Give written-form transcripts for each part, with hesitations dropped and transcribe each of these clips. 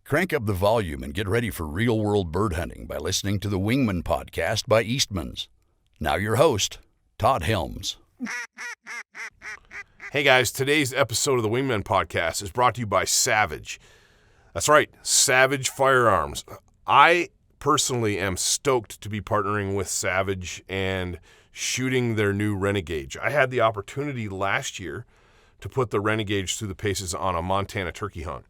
Crank up the volume and get ready for real-world bird hunting by listening to the Wingmen Podcast by Eastman's. Now your host, Todd Helms. Hey guys, today's episode of the Wingmen Podcast is brought to you by Savage. That's right, Savage Firearms. I personally am stoked to be partnering with Savage and shooting their new Renegade. I had the opportunity last year to put the Renegade through the paces on a Montana turkey hunt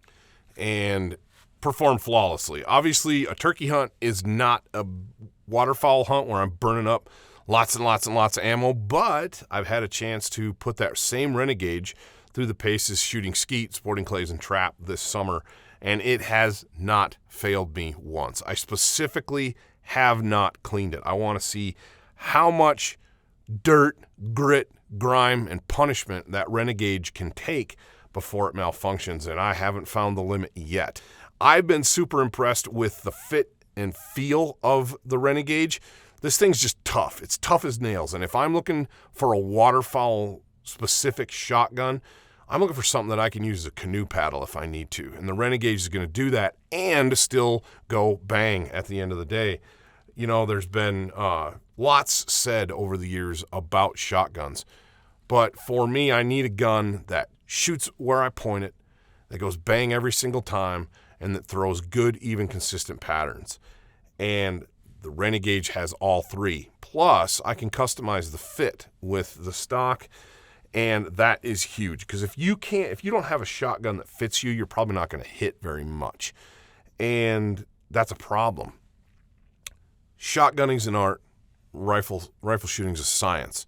and performed flawlessly. Obviously, a turkey hunt is not a waterfowl hunt where I'm burning up lots and lots and lots of ammo, but I've had a chance to put that same Renegade through the paces shooting skeet, sporting clays, and trap this summer, and it has not failed me once. I specifically have not cleaned it. I want to see how much dirt, grit, grime, and punishment that Renegade can take before it malfunctions, and I haven't found the limit yet. I've been super impressed with the fit and feel of the Renegade. This thing's just tough. It's tough as nails, and if I'm looking for a waterfowl-specific shotgun, I'm looking for something that I can use as a canoe paddle if I need to, and the Renegade is going to do that and still go bang at the end of the day. You know, there's been lots said over the years about shotguns, but for me, I need a gun that shoots where I point it, that goes bang every single time, and that throws good, even, consistent patterns. And the Renegade has all three. Plus, I can customize the fit with the stock, and that is huge. Because if you don't have a shotgun that fits you, you're probably not going to hit very much. And that's a problem. Shotgunning's an art, rifle shooting's a science.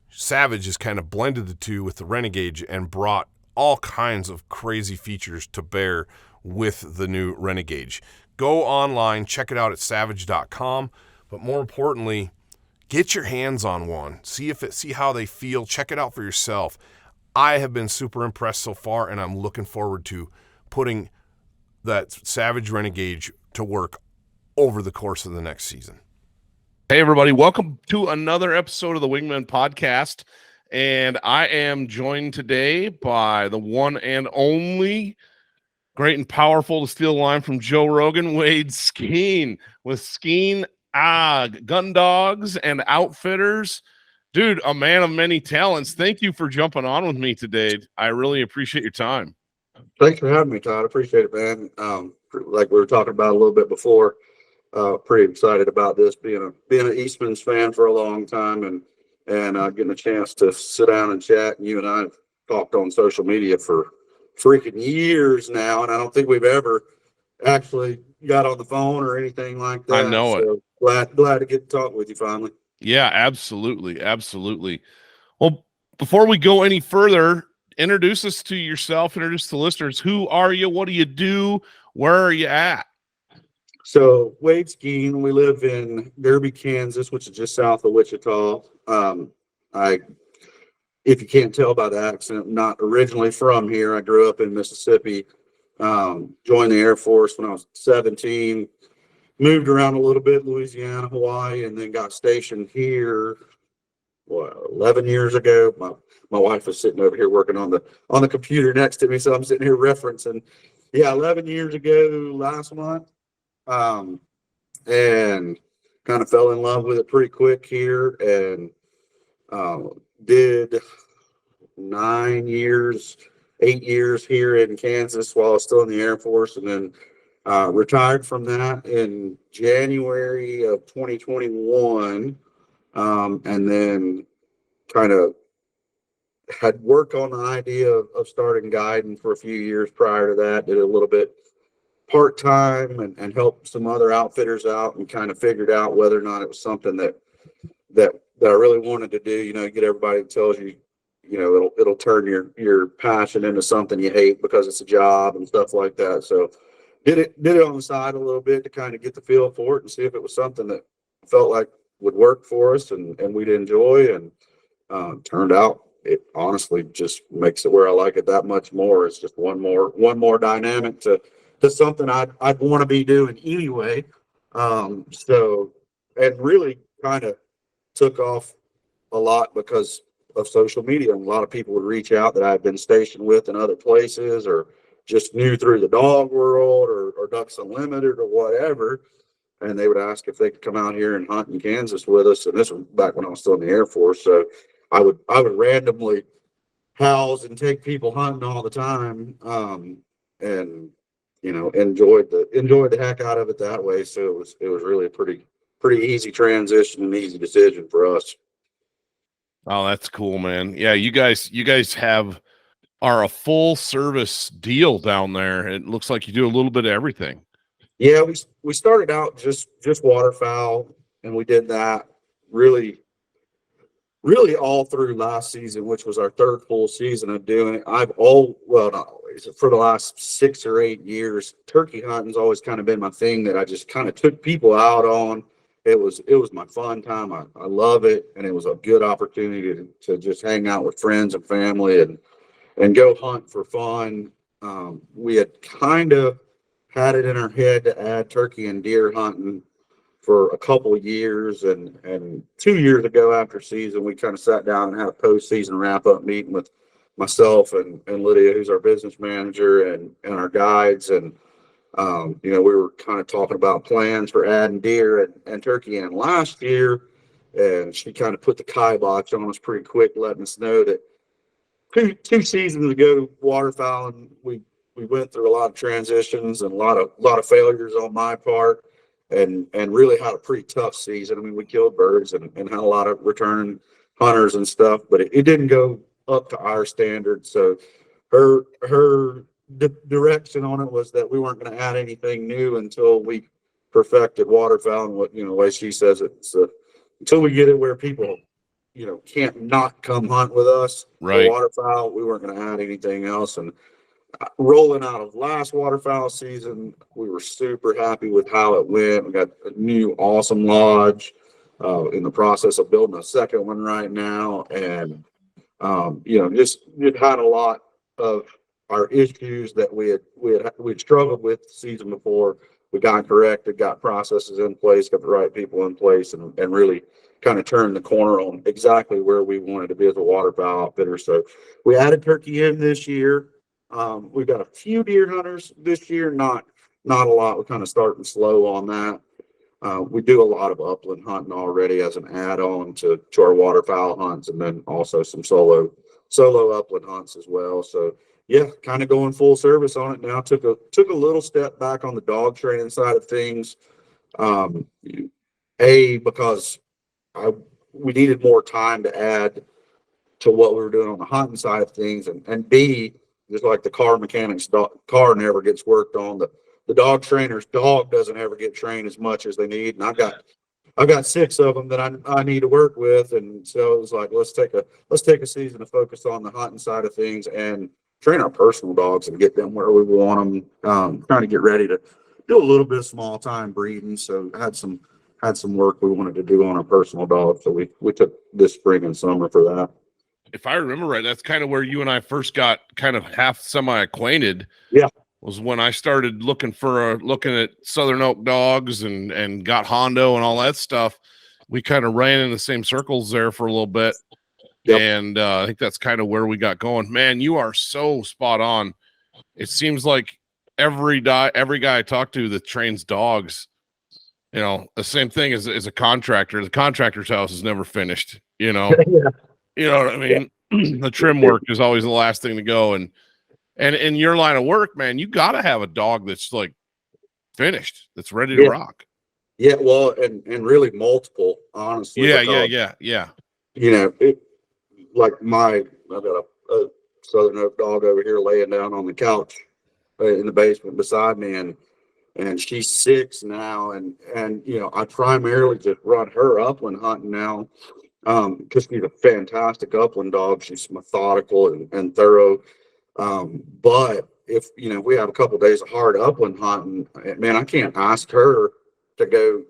Savage has kind of blended the two with the Renegade and brought all kinds of crazy features to bear with the new Renegade. Go online, check it out at savage.com, but more importantly, get your hands on one. See how they feel. Check it out for yourself. I have been super impressed so far, and I'm looking forward to putting that Savage Renegade to work over the course of the next season. Hey everybody, welcome to another episode of the Wingmen Podcast, and I am joined today by the one and only great and powerful, to steal a line from Joe Rogan, Wade Skeen, with Skeen Gundogs and Outfitters. Dude, a man of many talents. Thank you for jumping on with me today. I really appreciate your time. Thanks for having me, Todd. I appreciate it, man. Like we were talking about a little bit before, pretty excited about this, being an Eastman's fan for a long time and getting a chance to sit down and chat. And you and I have talked on social media for freaking years now, and I don't think we've ever actually got on the phone or anything like that. I know it. Glad to get to talk with you finally. Yeah, absolutely. Well, before we go any further, introduce us to yourself, introduce the listeners. Who are you? What do you do? Where are you at? So, Wade Skeen, we live in Derby, Kansas, which is just south of Wichita. If you can't tell by the accent, I'm not originally from here. I grew up in Mississippi, joined the Air Force when I was 17, moved around a little bit, Louisiana, Hawaii, and then got stationed here, 11 years ago. My wife was sitting over here working on the computer next to me, so I'm sitting here referencing. Yeah, 11 years ago last month, and kind of fell in love with it pretty quick here, and did 8 years here in Kansas while I was still in the Air Force, and then retired from that in January of 2021, and then kind of had worked on the idea of starting guiding for a few years prior to that. Did a little bit part-time and helped some other outfitters out, and kind of figured out whether or not it was something that I really wanted to do. You know, get everybody that tells you, you know, it'll turn your passion into something you hate because it's a job and stuff like that. So did it on the side a little bit to kind of get the feel for it and see if it was something that felt like would work for us and we'd enjoy. And turned out it honestly just makes it where I like it that much more. It's just one more dynamic to something I'd want to be doing anyway. So, and really kind of took off a lot because of social media. And a lot of people would reach out that I've been stationed with in other places or just new through the dog world or Ducks Unlimited or whatever. And they would ask if they could come out here and hunt in Kansas with us. And this was back when I was still in the Air Force. So I would randomly house and take people hunting all the time. And, enjoyed the heck out of it that way. So it was really a pretty easy transition and easy decision for us. Oh, that's cool, man. Yeah, you guys are a full service deal down there. It looks like you do a little bit of everything. Yeah, we started out just waterfowl, and we did that really all through last season, which was our third full season of doing it. Not always, for the last 6 or 8 years, turkey hunting's always kind of been my thing that I just kind of took people out on. It was my fun time. I love it, and it was a good opportunity to just hang out with friends and family and go hunt for fun. We had kind of had it in our head to add turkey and deer hunting for a couple of years, and 2 years ago after season, we kind of sat down and had a post-season wrap-up meeting with myself and Lydia, who's our business manager, and our guides, and we were kind of talking about plans for adding deer and turkey in last year, and she kind of put the kibosh on us pretty quick, letting us know that two seasons ago, waterfowling, we went through a lot of transitions and a lot of failures on my part, and really had a pretty tough season. I mean, we killed birds and had a lot of returning hunters and stuff, but it didn't go up to our standards. So her direction on it was that we weren't going to add anything new until we perfected waterfowling. What, the way she says it. So until we get it where people, can't not come hunt with us, right, for waterfowl, we weren't going to add anything else. And rolling out of last waterfowl season, we were super happy with how it went. We got a new awesome lodge, in the process of building a second one right now. And, just had a lot of our issues that we'd struggled with the season before. We got corrected, got processes in place, got the right people in place, and really kind of turned the corner on exactly where we wanted to be as a waterfowl outfitter. So we added turkey in this year. We've got a few deer hunters this year, not a lot. We're kind of starting slow on that. We do a lot of upland hunting already as an add-on to our waterfowl hunts, and then also some solo upland hunts as well. So yeah, kind of going full service on it now. Took a little step back on the dog training side of things. Because we needed more time to add to what we were doing on the hunting side of things, and B, just like the car mechanic's car never gets worked on, the dog trainer's dog doesn't ever get trained as much as they need. And I've got 6 of them that I need to work with, and so it was like, let's take a season to focus on the hunting side of things and train our personal dogs and get them where we want them. Trying to get ready to do a little bit of small time breeding, so had some work we wanted to do on our personal dogs, so we took this spring and summer for that. If I remember right, that's kind of where you and I first got kind of half semi-acquainted. Yeah. Was when I started looking at Southern Oak dogs and got Hondo and all that stuff. We kind of ran in the same circles there for a little bit. Yep. And I think that's kind of where we got going. Man, you are so spot on. It seems like every guy I talk to that trains dogs, the same thing as a contractor. The contractor's house is never finished, Yeah. You know what I mean? Yeah. The trim work is always the last thing to go. And in your line of work, man, you got to have a dog that's like finished, that's ready to rock. Yeah. Well, and really multiple, honestly. Yeah. I've got a Southern Oak dog over here laying down on the couch in the basement beside me, and she's 6 now. And I primarily just run her upland hunting now. Because she's a fantastic upland dog. She's methodical and thorough. But if we have a couple of days of hard upland hunting, man, I can't ask her to go,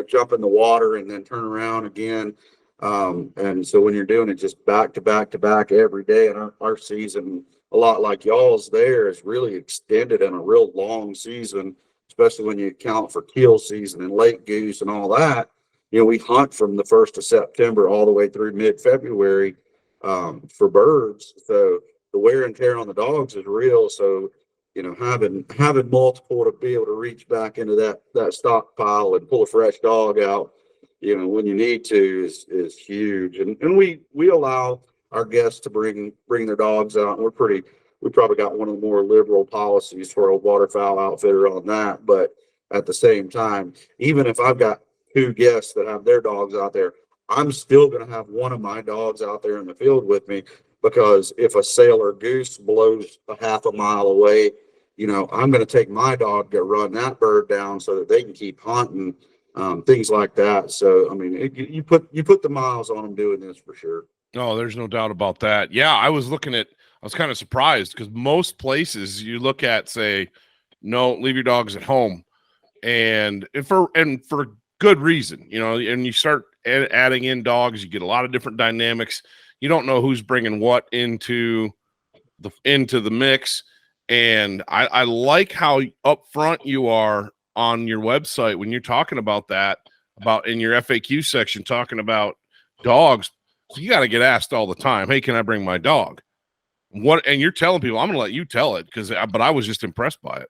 jump in the water and then turn around again. And so when you're doing it just back to back to back every day, and our season, a lot like y'all's there, is really extended in a real long season, especially when you account for teal season and lake goose and all that. We hunt from the 1st of September all the way through mid-February for birds. So the wear and tear on the dogs is real. So having multiple to be able to reach back into that stockpile and pull a fresh dog out, when you need to is huge. And we allow our guests to bring their dogs out. And we probably got one of the more liberal policies for a waterfowl outfitter on that. But at the same time, even if I've got 2 guests that have their dogs out there, I'm still going to have one of my dogs out there in the field with me, because if a sailor goose blows a half a mile away, I'm going to take my dog to run that bird down so that they can keep hunting, things like that. So, I mean, you put the miles on them doing this for sure. Oh, there's no doubt about that. Yeah, I was kind of surprised, because most places you look at say, no, leave your dogs at home, and for good reason, and you start adding in dogs, you get a lot of different dynamics. You don't know who's bringing what into the mix. And I like how upfront you are on your website when you're talking about that, about in your FAQ section, talking about dogs. So you got to get asked all the time, hey, can I bring my dog? And you're telling people, I'm going to let you tell it, but I was just impressed by it.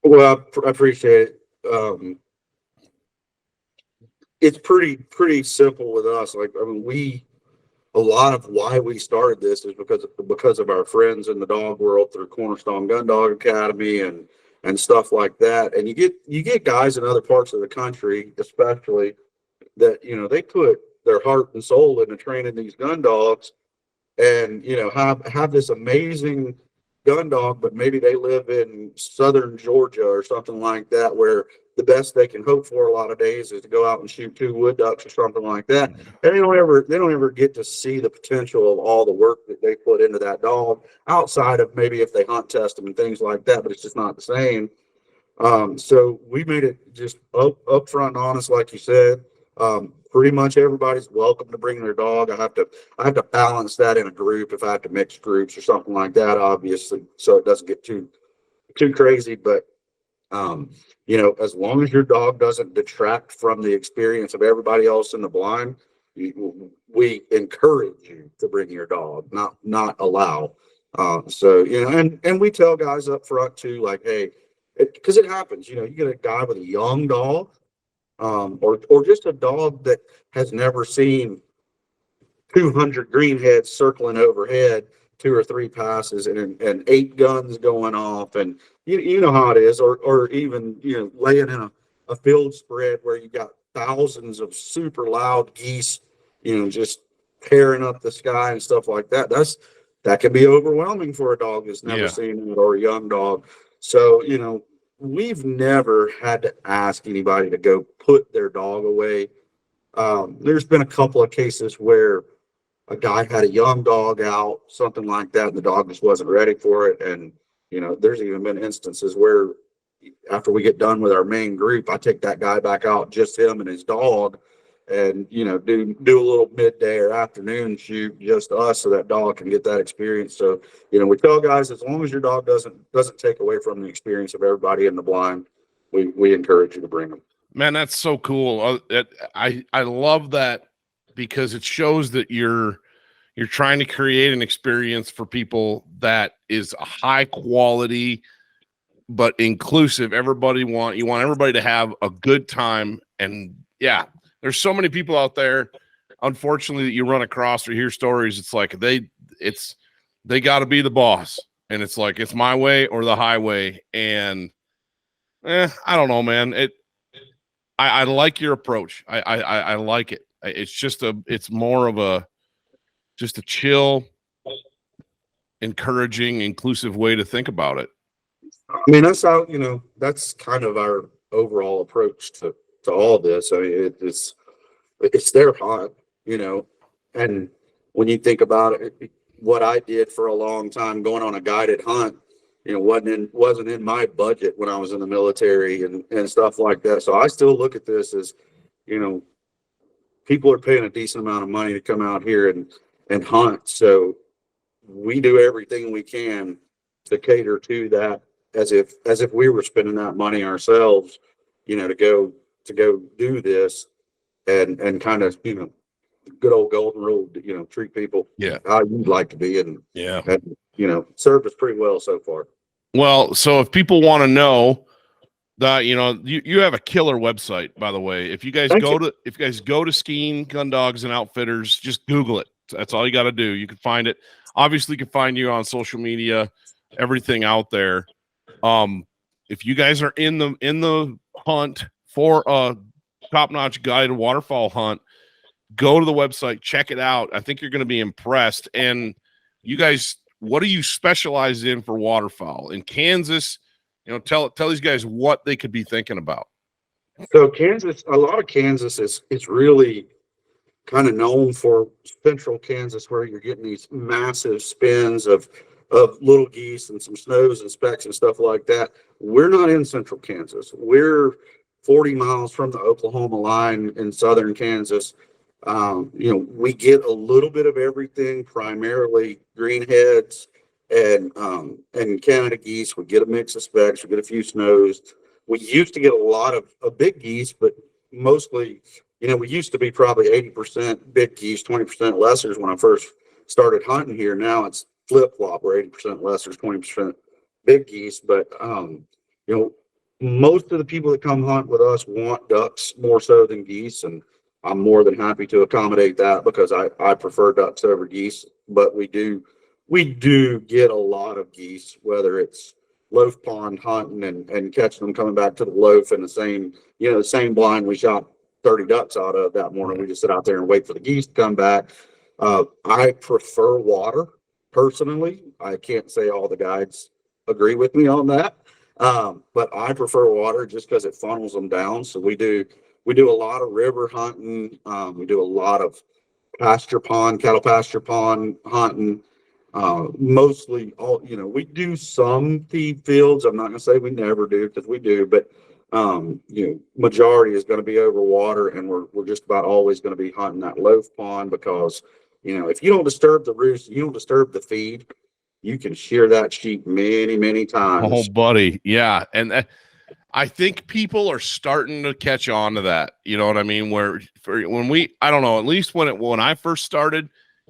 Well, I appreciate it. It's pretty simple with us. Like, I mean, a lot of why we started this is because of our friends in the dog world through Cornerstone Gun Dog Academy and stuff like that. And you get guys in other parts of the country, especially, that they put their heart and soul into training these gun dogs, and have this amazing gun dog, but maybe they live in southern Georgia or something like that, where the best they can hope for a lot of days is to go out and shoot 2 wood ducks or something like that. And they don't ever get to see the potential of all the work that they put into that dog, outside of maybe if they hunt test them and things like that, but it's just not the same. So we made it just upfront and honest, like you said. Pretty much everybody's welcome to bring their dog. I have to balance that in a group if I have to mix groups or something like that, obviously, so it doesn't get too crazy. But as long as your dog doesn't detract from the experience of everybody else in the blind, we encourage you to bring your dog, not allow. So and we tell guys up front too, like, hey, because it happens. You get a guy with a young dog, or just a dog that has never seen 200 greenheads circling overhead 2 or 3 passes and 8 guns going off, and you know how it is, or even laying in a field spread where you got thousands of super loud geese just tearing up the sky and stuff like that. That can be overwhelming for a dog that's never seen it, or a young dog. So we've never had to ask anybody to go put their dog away. There's been a couple of cases where a guy had a young dog out, something like that, and the dog just wasn't ready for it. And, there's even been instances where after we get done with our main group, I take that guy back out, just him and his dog, and, do a little midday or afternoon shoot, just us, so that dog can get that experience. So, we tell guys, as long as your dog doesn't take away from the experience of everybody in the blind, we encourage you to bring them. Man, that's so cool. I love that, because it shows that you're trying to create an experience for people that is a high quality but inclusive. You want everybody to have a good time. And there's so many people out there, unfortunately, that you run across or hear stories. It's like they got to be the boss, and it's like, it's my way or the highway. And I don't know, man. I like your approach. I like it. It's more of a chill, encouraging, inclusive way to think about it. I mean, that's how, that's kind of our overall approach to all this. I mean, it's their hunt, and when you think about it, what I did for a long time, going on a guided hunt, wasn't in my budget when I was in the military and stuff like that. So I still look at this as, people are paying a decent amount of money to come out here and hunt. So we do everything we can to cater to that, as if we were spending that money ourselves, to go do this, and kind of, good old golden rule, treat people how you'd like to be, and served us pretty well so far. Well, so if people want to know that, you have a killer website, by the way. If you guys Thank go you. to Skeen, Gundogs, and Outfitters, just Google it. That's all you got to do. You can find it. Obviously, you can find you on social media, everything out there. If you guys are in the hunt for a top-notch guided waterfowl hunt, go to the website, check it out. I think you're going to be impressed. And you guys, what do you specialize in for waterfowl in Kansas? Tell these guys what they could be thinking about. So Kansas, a lot of Kansas is really kind of known for central Kansas, where you're getting these massive spins of little geese and some snows and specks and stuff like that. We're not in central Kansas. We're 40 miles from the Oklahoma line in southern Kansas. We get a little bit of everything, primarily greenheads and Canada geese. We get a mix of specks. We get a few snows. We used to get a lot of big geese, but mostly, we used to be probably 80% big geese, 20% lessers when I first started hunting here. Now it's flip-flop, where 80% lessers, 20% big geese. But, most of the people that come hunt with us want ducks more so than geese, and I'm more than happy to accommodate that, because I prefer ducks over geese. But we do get a lot of geese, whether it's loaf pond hunting and catching them coming back to the loaf in the same blind we shot 30 ducks out of that morning. We just sit out there and wait for the geese to come back. I prefer water personally. I can't say all the guides agree with me on that. But I prefer water just because it funnels them down. So we do a lot of river hunting. We do a lot of cattle pasture pond hunting. Mostly all, we do some feed fields. I'm not going to say we never do, because we do, but majority is going to be over water, and we're just about always going to be hunting that loaf pond, because if you don't disturb the roost, you don't disturb the feed, you can shear that sheep many, many times. Oh, buddy. Yeah. And I think people are starting to catch on to that. You know what I mean? I don't know, at least when I first started,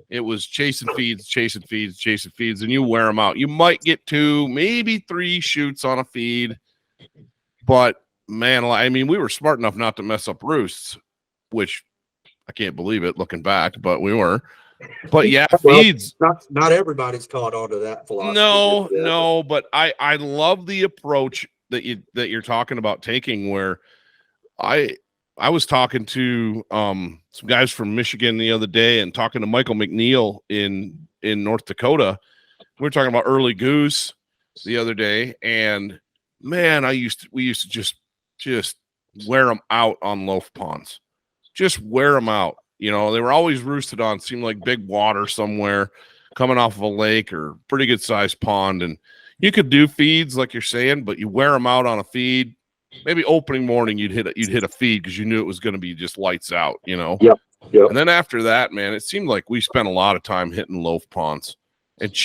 it was chasing feeds, and you wear them out. You might get 2, maybe 3 shoots on a feed, but man, I mean, we were smart enough not to mess up roosts, which I can't believe it looking back, but we were. But yeah, feeds. Not everybody's caught on to that philosophy. No, but I love the approach that you're talking about taking, where I was talking to some guys from Michigan the other day, and talking to Michael McNeil in North Dakota. We were talking about early goose the other day, and man, we used to just wear them out on loaf ponds. Just wear them out. They were always roosted on, seemed like big water somewhere coming off of a lake or pretty good sized pond. And you could do feeds like you're saying, but you wear them out on a feed. Maybe opening morning you'd hit a feed because you knew it was going to be just lights out, Yep. And then after that, man, it seemed like we spent a lot of time hitting loaf ponds. And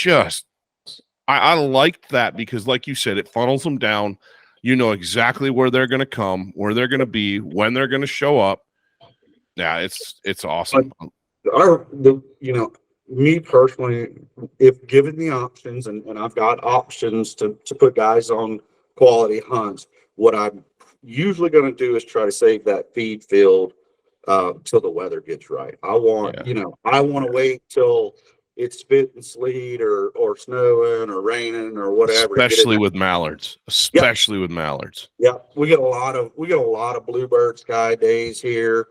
I liked that, because like you said, it funnels them down. You know exactly where they're going to come, where they're going to be, when they're going to show up. Yeah, it's awesome. Me personally, if given the options, and I've got options to put guys on quality hunts, what I'm usually going to do is try to save that feed field till the weather gets right. I want to wait till it's spitting sleet or snowing or raining or whatever. Especially with mallards. With mallards. Yeah, we get a lot of bluebird sky days here,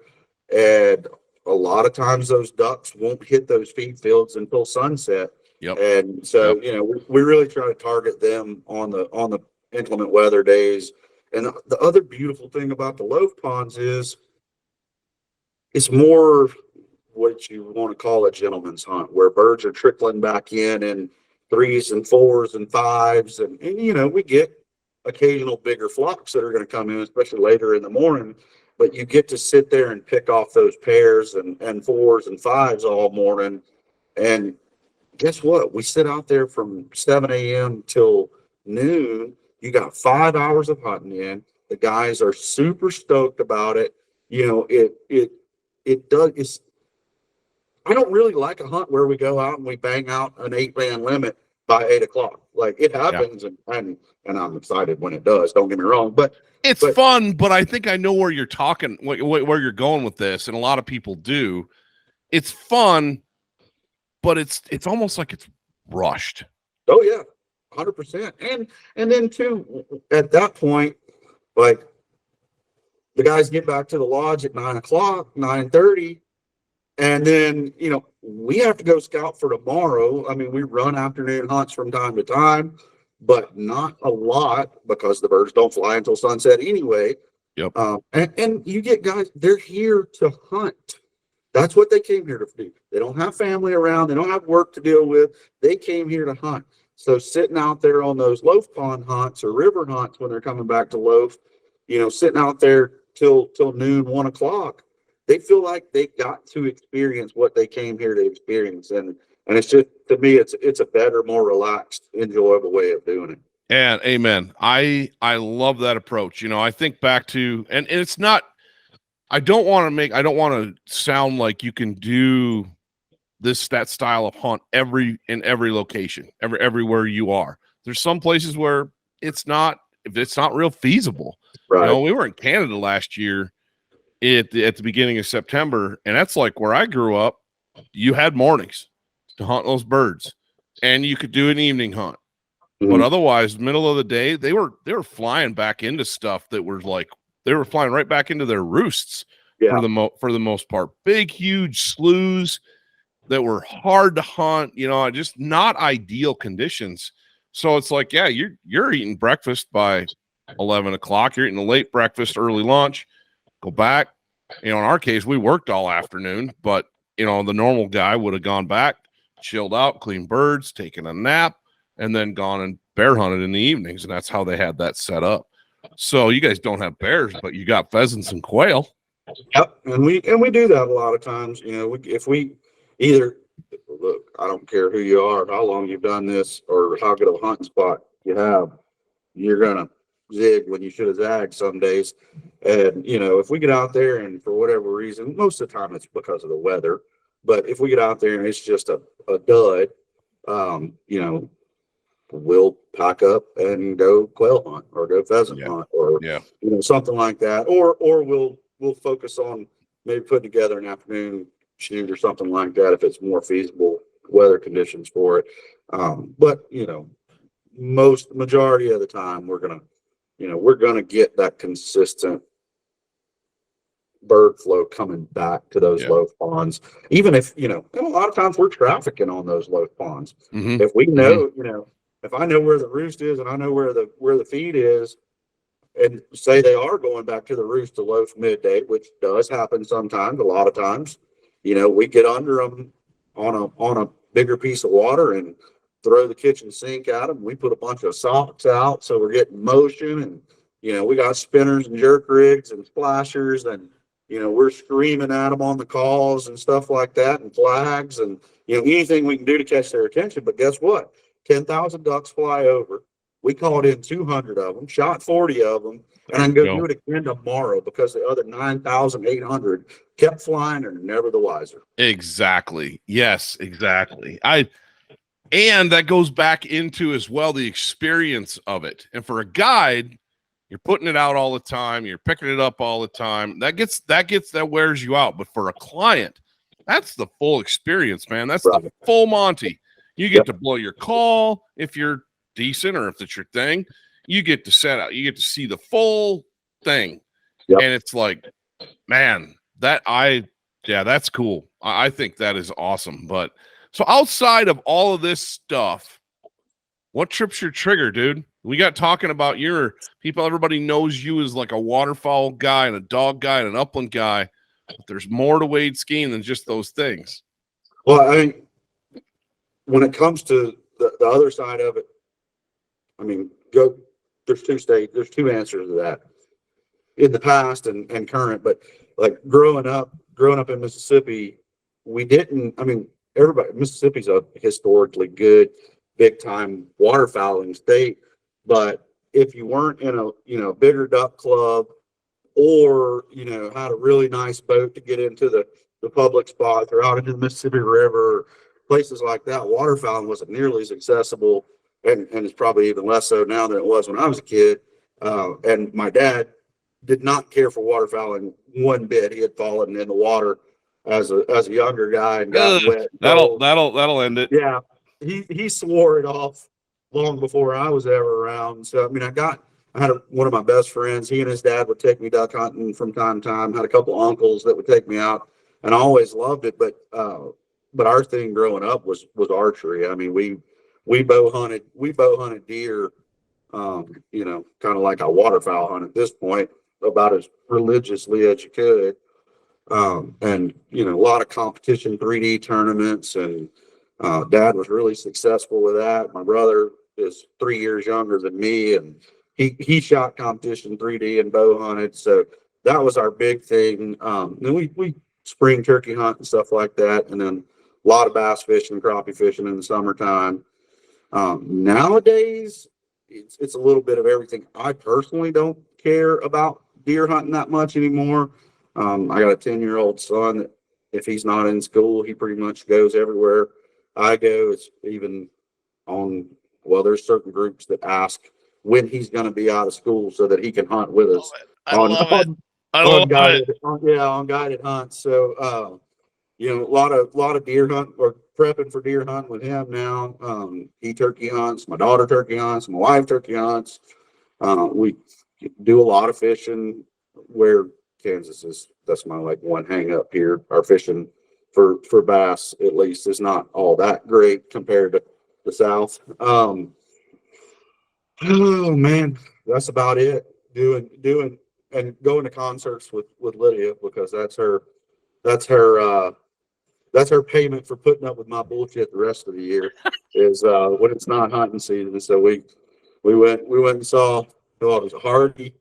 and a lot of times those ducks won't hit those feed fields until sunset. Yep. And so we really try to target them on the inclement weather days. And the other beautiful thing about the loaf ponds is it's more what you want to call a gentleman's hunt, where birds are trickling back in 3s and 4s and 5s. And we get occasional bigger flocks that are going to come in, especially later in the morning. But you get to sit there and pick off those pairs and 4s and 5s all morning. And guess what? We sit out there from 7 a.m. till noon. You got 5 hours of hunting in. The guys are super stoked about it. I don't really like a hunt where we go out and we bang out an 8-man limit by 8 o'clock. Like it happens, and I'm excited when it does. Don't get me wrong, but it's fun. But I think I know where you're talking, where you're going with this, and a lot of people do. It's fun, but it's almost like it's rushed. Oh yeah, 100%. And then too, at that point, like the guys get back to the lodge at 9 o'clock, 9:30. And then, we have to go scout for tomorrow. I mean, we run afternoon hunts from time to time, but not a lot because the birds don't fly until sunset anyway. Yep. And you get guys, they're here to hunt. That's what they came here to do. They don't have family around. They don't have work to deal with. They came here to hunt. So sitting out there on those loaf pond hunts or river hunts when they're coming back to loaf, sitting out there till noon, 1 o'clock, they feel like they got to experience what they came here to experience. And it's just, to me, it's a better, more relaxed, enjoyable way of doing it. And amen. I love that approach. I think back to, and it's not, I don't want to sound like you can do that style of hunt in every location, everywhere you are. There's some places where it's not real feasible. Right. We were in Canada last year at the beginning of September, and that's like where I grew up. You had mornings to hunt those birds, and you could do an evening hunt. Mm-hmm. But otherwise, middle of the day, they were flying back into stuff that were like they were flying right back into their roosts. Yeah. For the most part, big, huge sloughs that were hard to hunt. Just not ideal conditions. So it's like, yeah, you're eating breakfast by 11 o'clock. You're eating a late breakfast, early lunch. Go back. In our case, we worked all afternoon, but the normal guy would have gone back, chilled out, cleaned birds, taken a nap, and then gone and bear hunted in the evenings. And that's how they had that set up. So you guys don't have bears, but you got pheasants and quail. Yep, and we do that a lot of times. If we either look, I don't care who you are, how long you've done this, or how good of a hunting spot you have, you're gonna zig when you should have zagged some days. And if we get out there and for whatever reason, most of the time it's because of the weather, but if we get out there and it's just a dud, we'll pack up and go quail hunt or go pheasant hunt or something like that, or we'll focus on maybe putting together an afternoon shoot or something like that if it's more feasible weather conditions for it. But majority of the time we're gonna get that consistent bird flow coming back to those loaf ponds, even if and a lot of times we're trafficking on those loaf ponds. Mm-hmm. If we know if I know where the roost is and I know where the feed is, and say they are going back to the roost to loaf midday, which does happen sometimes, a lot of times, we get under them on a bigger piece of water and throw the kitchen sink at them. We put a bunch of socks out so we're getting motion, and we got spinners and jerk rigs and splashers, and we're screaming at them on the calls and stuff like that, and flags, and anything we can do to catch their attention. But guess what? 10,000 ducks fly over. We called in 200 of them, shot 40 of them, and I can go do it again tomorrow because the other 9,800 kept flying and never the wiser. Exactly. Yes, exactly. And that goes back into as well the experience of it. And for a guide, you're putting it out all the time, you're picking it up all the time. That wears you out. But for a client, that's the full experience, man. That's the full Monty. You get to blow your call if you're decent or if it's your thing. You get to set out, you get to see the full thing. And it's like, man, that's cool. I think that is awesome. But so outside of all of this stuff, what trips your trigger, dude? We got talking about your people. Everybody knows you as like a waterfowl guy and a dog guy and an upland guy. But there's more to Wade Skeen than just those things. Well, when it comes to the other side of it, there's two answers to that in the past and current. But like growing up in Mississippi, Mississippi's a historically good, big time waterfowling state. But if you weren't in a bigger duck club, or had a really nice boat to get into the public spots or out into the Mississippi River, places like that, waterfowling wasn't nearly as accessible, and it's probably even less so now than it was when I was a kid. And my dad did not care for waterfowling one bit. He had fallen in the water as a younger guy and got wet. That'll end it. Yeah, he swore it off long before I was ever around. So I mean, I had one of my best friends. He and his dad would take me duck hunting from time to time. Had a couple uncles that would take me out, and I always loved it. But our thing growing up was archery. I mean, we bow hunted deer, you know, kind of like a waterfowl hunt at this point, about as religiously as you could. And you know, a lot of competition 3D tournaments, and Dad was really successful with that. My brother is 3 years younger than me, and he shot competition 3D and bow hunted. So that was our big thing. Then we spring turkey hunt and stuff like that, and then a lot of bass fishing, crappie fishing in the summertime. Nowadays, it's a little bit of everything. I personally don't care about deer hunting that much anymore. I got a 10-year-old son that if he's not in school, he pretty much goes everywhere I go. It's even there's certain groups that ask when he's going to be out of school so that he can hunt with us on guided hunts. So, you know, a lot of deer hunt or prepping for deer hunt with him now. He turkey hunts, my daughter turkey hunts, my wife turkey hunts. We do a lot of fishing where Kansas that's my like one hang up here. Our fishing for bass, at least, is not all that great compared to the South. Oh man, that's about it. Doing and going to concerts with Lydia, because that's her payment for putting up with my bullshit the rest of the year is when it's not hunting season. So we went and saw it was Hardy,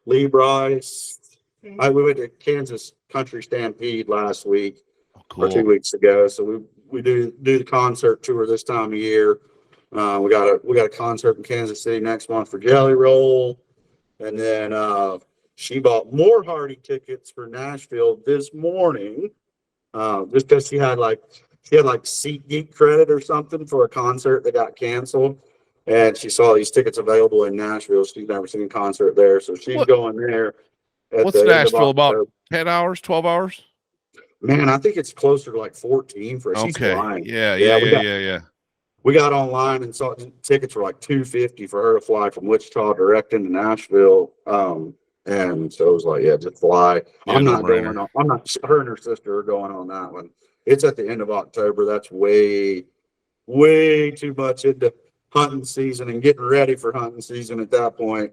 Lee Bryce. We went to Kansas Country Stampede last week or 2 weeks ago. So we do the concert tour this time of year. We got a concert in Kansas City next month for Jelly Roll, and then she bought more Hardy tickets for Nashville this morning, just because she had like SeatGeek credit or something for a concert that got canceled, and she saw these tickets available in Nashville. She's never seen a concert there, so she's going there. What's Nashville about? 10 hours, 12 hours? Man, I think it's closer to like 14 for she's flying. Yeah. We got online and saw tickets were like $250 for her to fly from Wichita direct into Nashville. And so it was like, yeah, just fly. Yeah, I'm not going on. I'm not. Her and her sister are going on that one. It's at the end of October. That's way too much into hunting season and getting ready for hunting season at that point.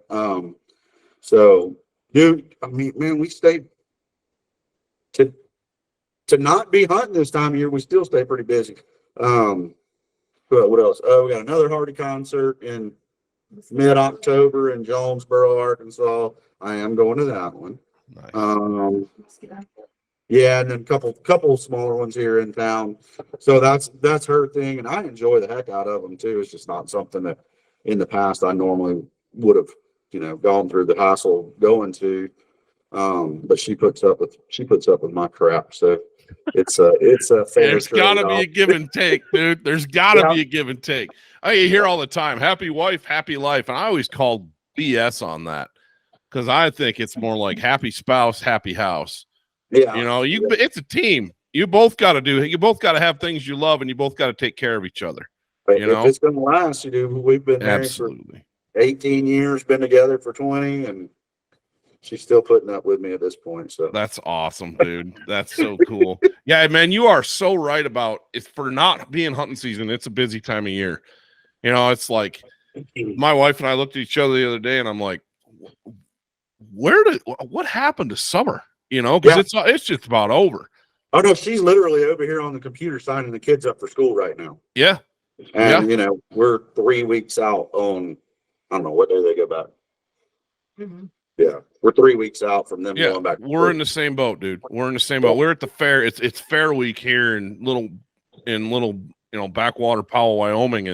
So, dude, I mean, man, we stayed to not be hunting this time of year. We still stay pretty busy. What else? Oh, we got another Hardy concert in mid-October in Jonesboro, Arkansas. I am going to that one. Nice. Yeah, and then a couple smaller ones here in town. So that's her thing, and I enjoy the heck out of them too. It's just not something that in the past I normally would have, you know, gone through the hassle going to. But she puts up with my crap. So it's a fair. There's gotta be a give and take, dude. There's gotta be a give and take. I hear all the time, happy wife, happy life. And I always call BS on that, because I think it's more like happy spouse, happy house. Yeah. You know, it's a team. You both got to have things you love, and you both got to take care of each other. But if it's going to last, we've been married for 18 years, been together for 20, and she's still putting up with me at this point. So that's awesome, dude. That's so cool. Yeah, man, you are so right about it's for not being hunting season. It's a busy time of year. You know, it's like my wife and I looked at each other the other day, and I'm like, what happened to summer? You know, because it's just about over. Oh no, she's literally over here on the computer signing the kids up for school right now. Yeah. And you know, we're 3 weeks out on, I don't know what day they go back. Mm-hmm. Yeah, we're 3 weeks out from them going back. We're in the same boat, dude. We're in the same boat. We're at the fair. It's Fair Week here in little backwater Powell, Wyoming,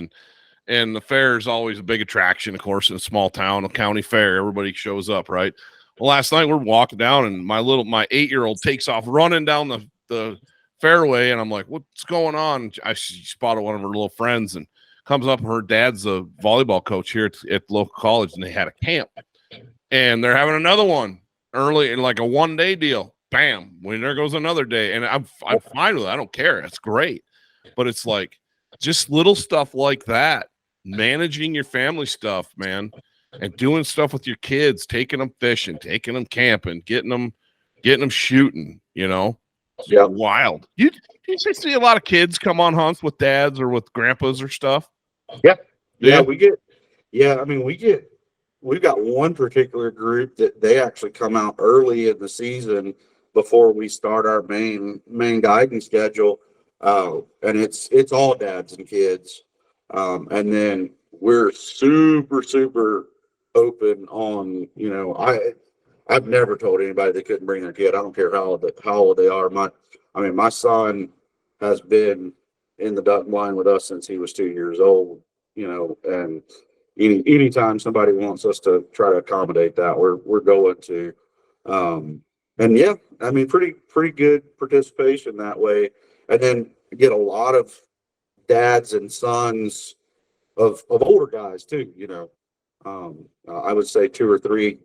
and the fair is always a big attraction, of course, in a small town, a county fair. Everybody shows up, right? Well, last night we're walking down, and my 8-year-old takes off running down the fairway, and I'm like, what's going on? She spotted one of her little friends and comes up, and her dad's a volleyball coach here at the local college, and they had a camp. And they're having another one early in like a 1-day deal. Bam. When there goes another day. And I'm fine with it. I don't care. It's great. But it's like just little stuff like that. Managing your family stuff, man, and doing stuff with your kids, taking them fishing, taking them camping, getting them shooting, you know. Yeah. Wild. You see a lot of kids come on hunts with dads or with grandpas or stuff. Yeah. Yeah, we've got one particular group that they actually come out early in the season before we start our main guiding schedule. And it's all dads and kids. And then we're super, super open on, you know, I've never told anybody they couldn't bring their kid. I don't care how old they are. My son has been in the duck blind with us since he was 2 years old, you know, and anytime somebody wants us to try to accommodate that, we're going to. And yeah, I mean, pretty good participation that way. And then get a lot of dads and sons of older guys too, you know. I would say two or three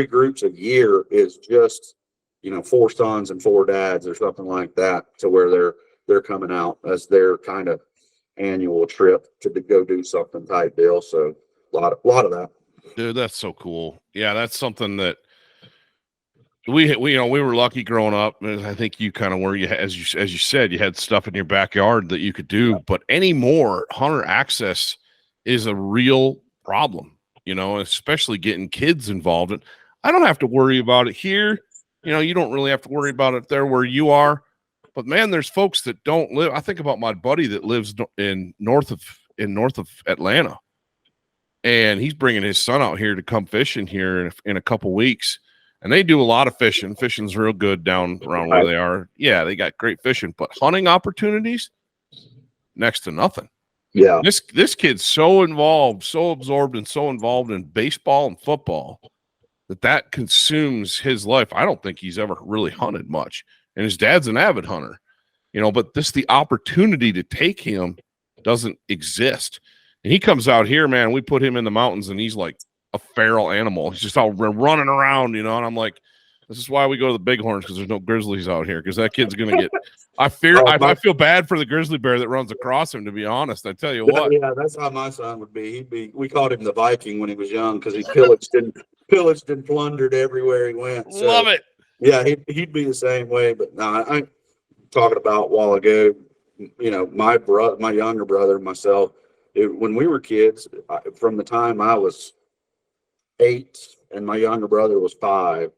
groups a year is just, you know, 4 sons and 4 dads or something like that, to where they're coming out as their kind of annual trip to go do something type deal. So a lot of that. Dude, that's so cool. Yeah, that's something that we were lucky growing up. I think you kind of were. As you said, you had stuff in your backyard that you could do. But anymore, hunter access is a real problem. You know, especially getting kids involved. And I don't have to worry about it here. You know, you don't really have to worry about it there where you are. But man, there's folks that don't live. I think about my buddy that lives in north of Atlanta, and he's bringing his son out here to come fishing here in a couple weeks. And they do a lot of fishing. Fishing's real good down around where they are. Yeah, they got great fishing, but hunting opportunities, next to nothing. Yeah. This kid's so involved, so absorbed, and so involved in baseball and football that consumes his life. I don't think he's ever really hunted much. And his dad's an avid hunter, you know, but the opportunity to take him doesn't exist. And he comes out here, man, we put him in the mountains, and he's like a feral animal. He's just all running around, you know, and I'm like, this is why we go to the Bighorns, because there's no grizzlies out here, because that kid's going to get – I feel bad for the grizzly bear that runs across him, to be honest. I tell you what. Yeah, that's how my son would be. We called him the Viking when he was young, because he pillaged and plundered everywhere he went. So, love it. Yeah, he'd be the same way. But no, I'm talking about a while ago, you know, my younger brother, myself, when we were kids, from the time I was 8 and my younger brother was 5,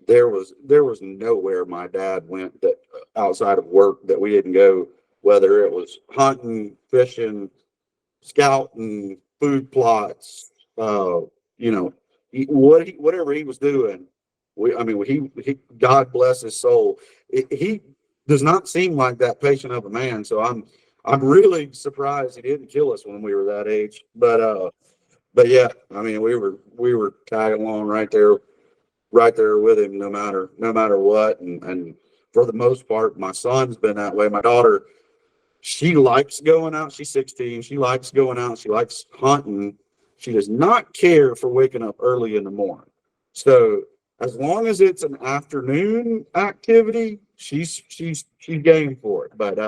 there was nowhere my dad went that outside of work that we didn't go, whether it was hunting, fishing, scouting, food plots, you know, whatever he was doing. He God bless his soul. He does not seem like that patient of a man. So I'm really surprised he didn't kill us when we were that age. But yeah, I mean, we were tagging along right there with him, no matter what. And for the most part, my son's been that way. My daughter, she likes going out. She's 16. She likes going out. She likes hunting. She does not care for waking up early in the morning. So as long as it's an afternoon activity, she's game for it. But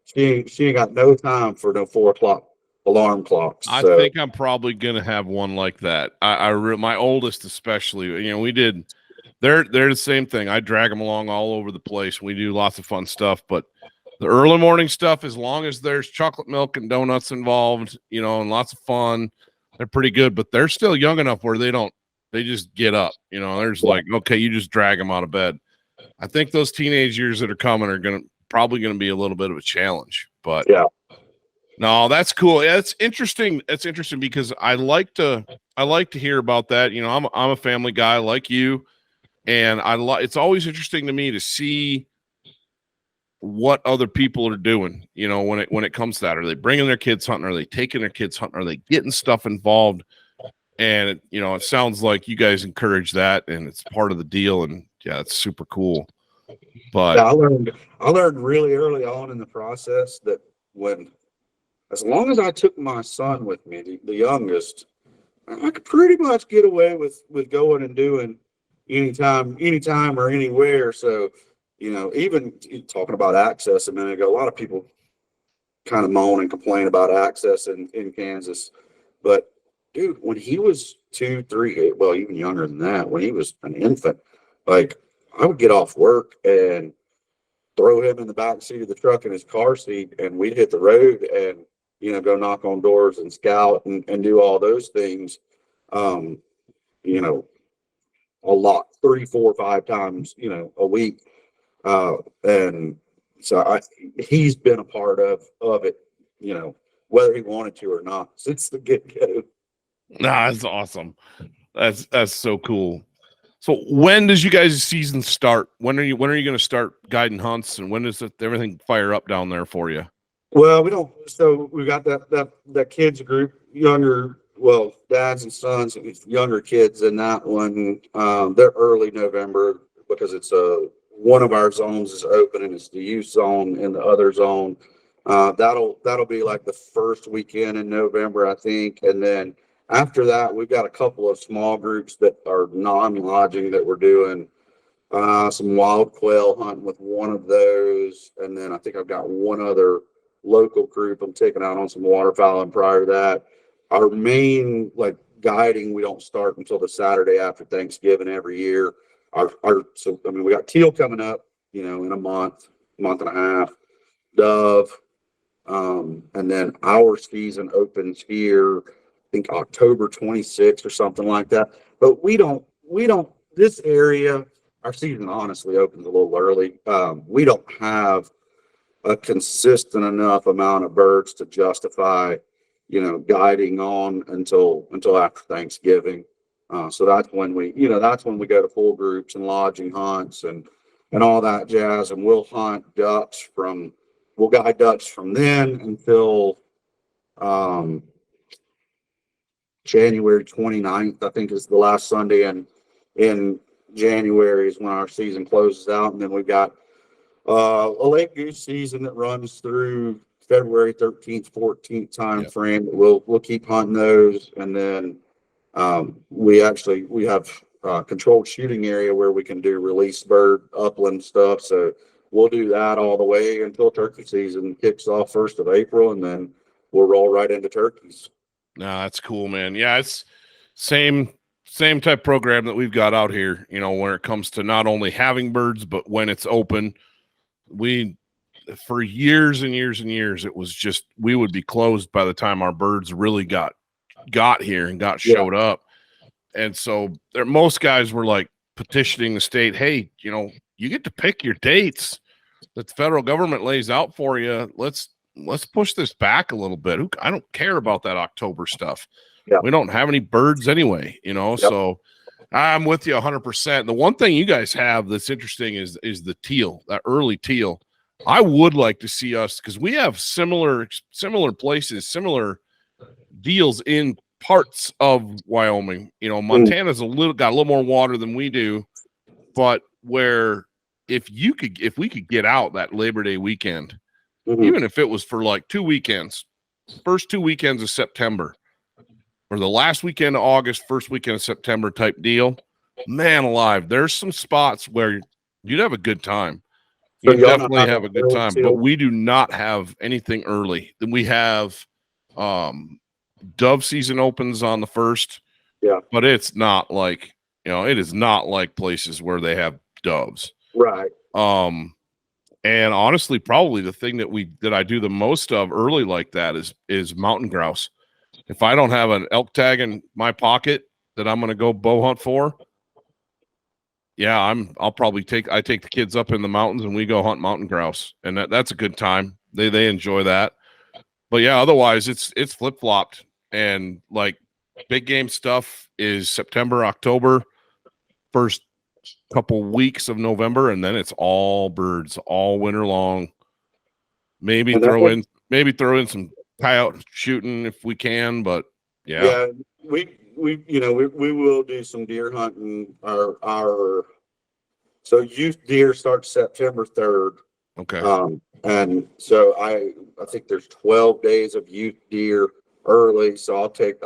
she ain't got no time for no 4 o'clock alarm clocks. I think I'm probably gonna have one like that. My oldest especially. You know, they're the same thing. I drag them along all over the place. We do lots of fun stuff, but the early morning stuff, as long as there's chocolate milk and donuts involved, you know, and lots of fun, they're pretty good. But they're still young enough where they just get up. You know, there's like, okay, you just drag them out of bed. I think those teenage years that are coming are probably gonna be a little bit of a challenge. But yeah. No, that's cool. Yeah, it's interesting. It's interesting because I like to hear about that. You know, I'm a family guy like you, and it's always interesting to me to see what other people are doing. You know, when it comes to that, are they bringing their kids hunting? Are they taking their kids hunting? Are they getting stuff involved? And you know, it sounds like you guys encourage that, and it's part of the deal. And yeah, it's super cool. But Yeah, I learned really early on in the process that as long as I took my son with me, the youngest, I could pretty much get away with going and doing anytime or anywhere. So, even talking about access a minute ago, a lot of people kind of moan and complain about access in Kansas. But dude, when he was 2, 3, well, even younger than that, when he was an infant, like I would get off work and throw him in the back seat of the truck in his car seat, and we'd hit the road and go knock on doors and scout and do all those things. Um, you know, a lot, 3, 4, 5 times, a week. And so he's been a part of it, whether he wanted to or not since the get go. nah, that's awesome. That's so cool. So when does you guys' season start? When are you going to start guiding hunts, and when does everything fire up down there for you? Well, we don't. So we got that kids group, younger, well, dads and sons, younger kids in that one. They're early November because it's one of our zones is open and it's the youth zone in the other zone. That'll be like the first weekend in November, I think, and then after that, we've got a couple of small groups that are non-lodging that we're doing some wild quail hunting with one of those, and then I think I've got one other local group I'm taking out on some waterfowling prior to that. Our main guiding, we don't start until the Saturday after Thanksgiving every year. We got teal coming up, in a month and a half, dove, and then our season opens here, I think October 26th or something like that. But we don't this area, our season honestly opens a little early. We don't have a consistent enough amount of birds to justify, guiding on until after Thanksgiving. So that's when we go to full groups and lodging hunts and all that jazz. And we'll guide ducks from then until January 29th, I think is the last Sunday in January is when our season closes out. And then we've got a late goose season that runs through February 13th, 14th time frame. We'll keep hunting those. And then we have controlled shooting area where we can do release bird upland stuff. So we'll do that all the way until turkey season kicks off 1st of April, and then we'll roll right into turkeys. No, that's cool, man. Yeah, it's same type program that we've got out here, when it comes to not only having birds, but when it's open. For years and years and years, it was just, we would be closed by the time our birds really got here and showed up. And so most guys were like petitioning the state, hey, you get to pick your dates that the federal government lays out for you. Let's push this back a little bit. I don't care about that October stuff. Yeah. We don't have any birds anyway, so I'm with you 100%. The one thing you guys have that's interesting is the teal, that early teal. I would like to see us, because we have similar places, similar deals in parts of Wyoming. Montana's got a little more water than we do, but where if we could get out that Labor Day weekend, even if it was for like 2 weekends, first 2 weekends of September, or the last weekend of August, first weekend of September type deal, man alive, there's some spots where you'd have a good time. You definitely have a good time, but we do not have anything early. Then we have dove season opens on the 1st. Yeah. But it's not like, it is not like places where they have doves. Right. And honestly, probably the thing that I do the most of early like that is mountain grouse. If I don't have an elk tag in my pocket that I'm going to go bow hunt for, I'll probably take the kids up in the mountains and we go hunt mountain grouse, and that's a good time. They enjoy that. But yeah, otherwise it's flip flopped, and like big game stuff is September, October, first couple weeks of November, and then it's all birds all winter long. Maybe throw in some coyote shooting if we can, but we will do some deer hunting. Our So youth deer starts September 3rd. Okay. And so I think there's 12 days of youth deer early. So I'll take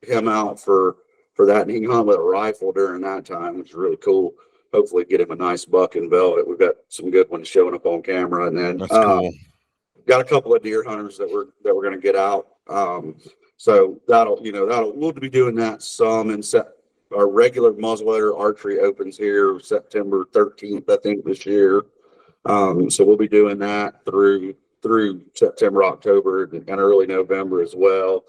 him out for that, and he can hunt with a rifle during that time, which is really cool. Hopefully get him a nice buck and velvet. We've got some good ones showing up on camera, and then That's cool. got a couple of deer hunters that we're going to get out. So we'll be doing that some in our regular muzzleloader archery opens here September 13th, I think, this year. So we'll be doing that through September, October, and early November as well.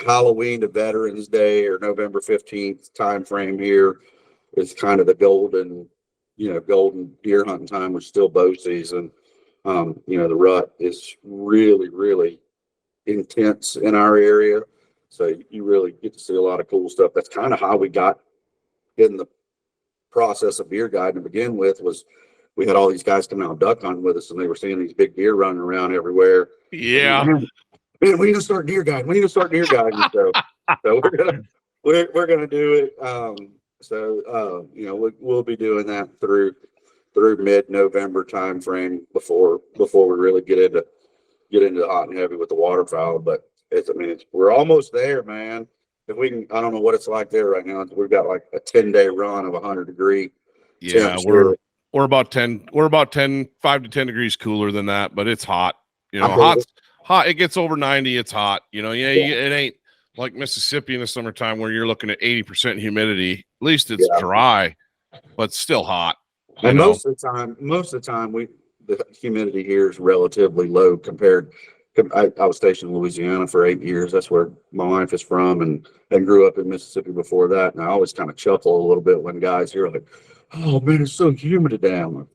Halloween to Veterans Day, or November 15th time frame here, is kind of the golden deer hunting time, which is still bow season. The rut is really, really intense in our area. So you really get to see a lot of cool stuff. That's kind of how we got in the process of deer guiding to begin with. Was we had all these guys coming out duck hunting with us, and they were seeing these big deer running around everywhere. Yeah. Man, we need to start deer guiding. So we're gonna do it. We'll be doing that through mid-November time frame before we really get into the hot and heavy with the waterfowl. But we're almost there, man. If we can, I don't know what it's like there right now. We've got like a 10-day run of 100-degree. Yeah, we're about 5 to 10 degrees cooler than that, but it's hot. Hot. It gets over 90. It's hot. It ain't like Mississippi in the summertime where you're looking at 80% humidity. At least it's dry, but still hot. And most of the time, the humidity here is relatively low compared. I was stationed in Louisiana for 8 years. That's where my wife is from, and grew up in Mississippi before that. And I always kind of chuckle a little bit when guys hear like, "Oh man, it's so humid down."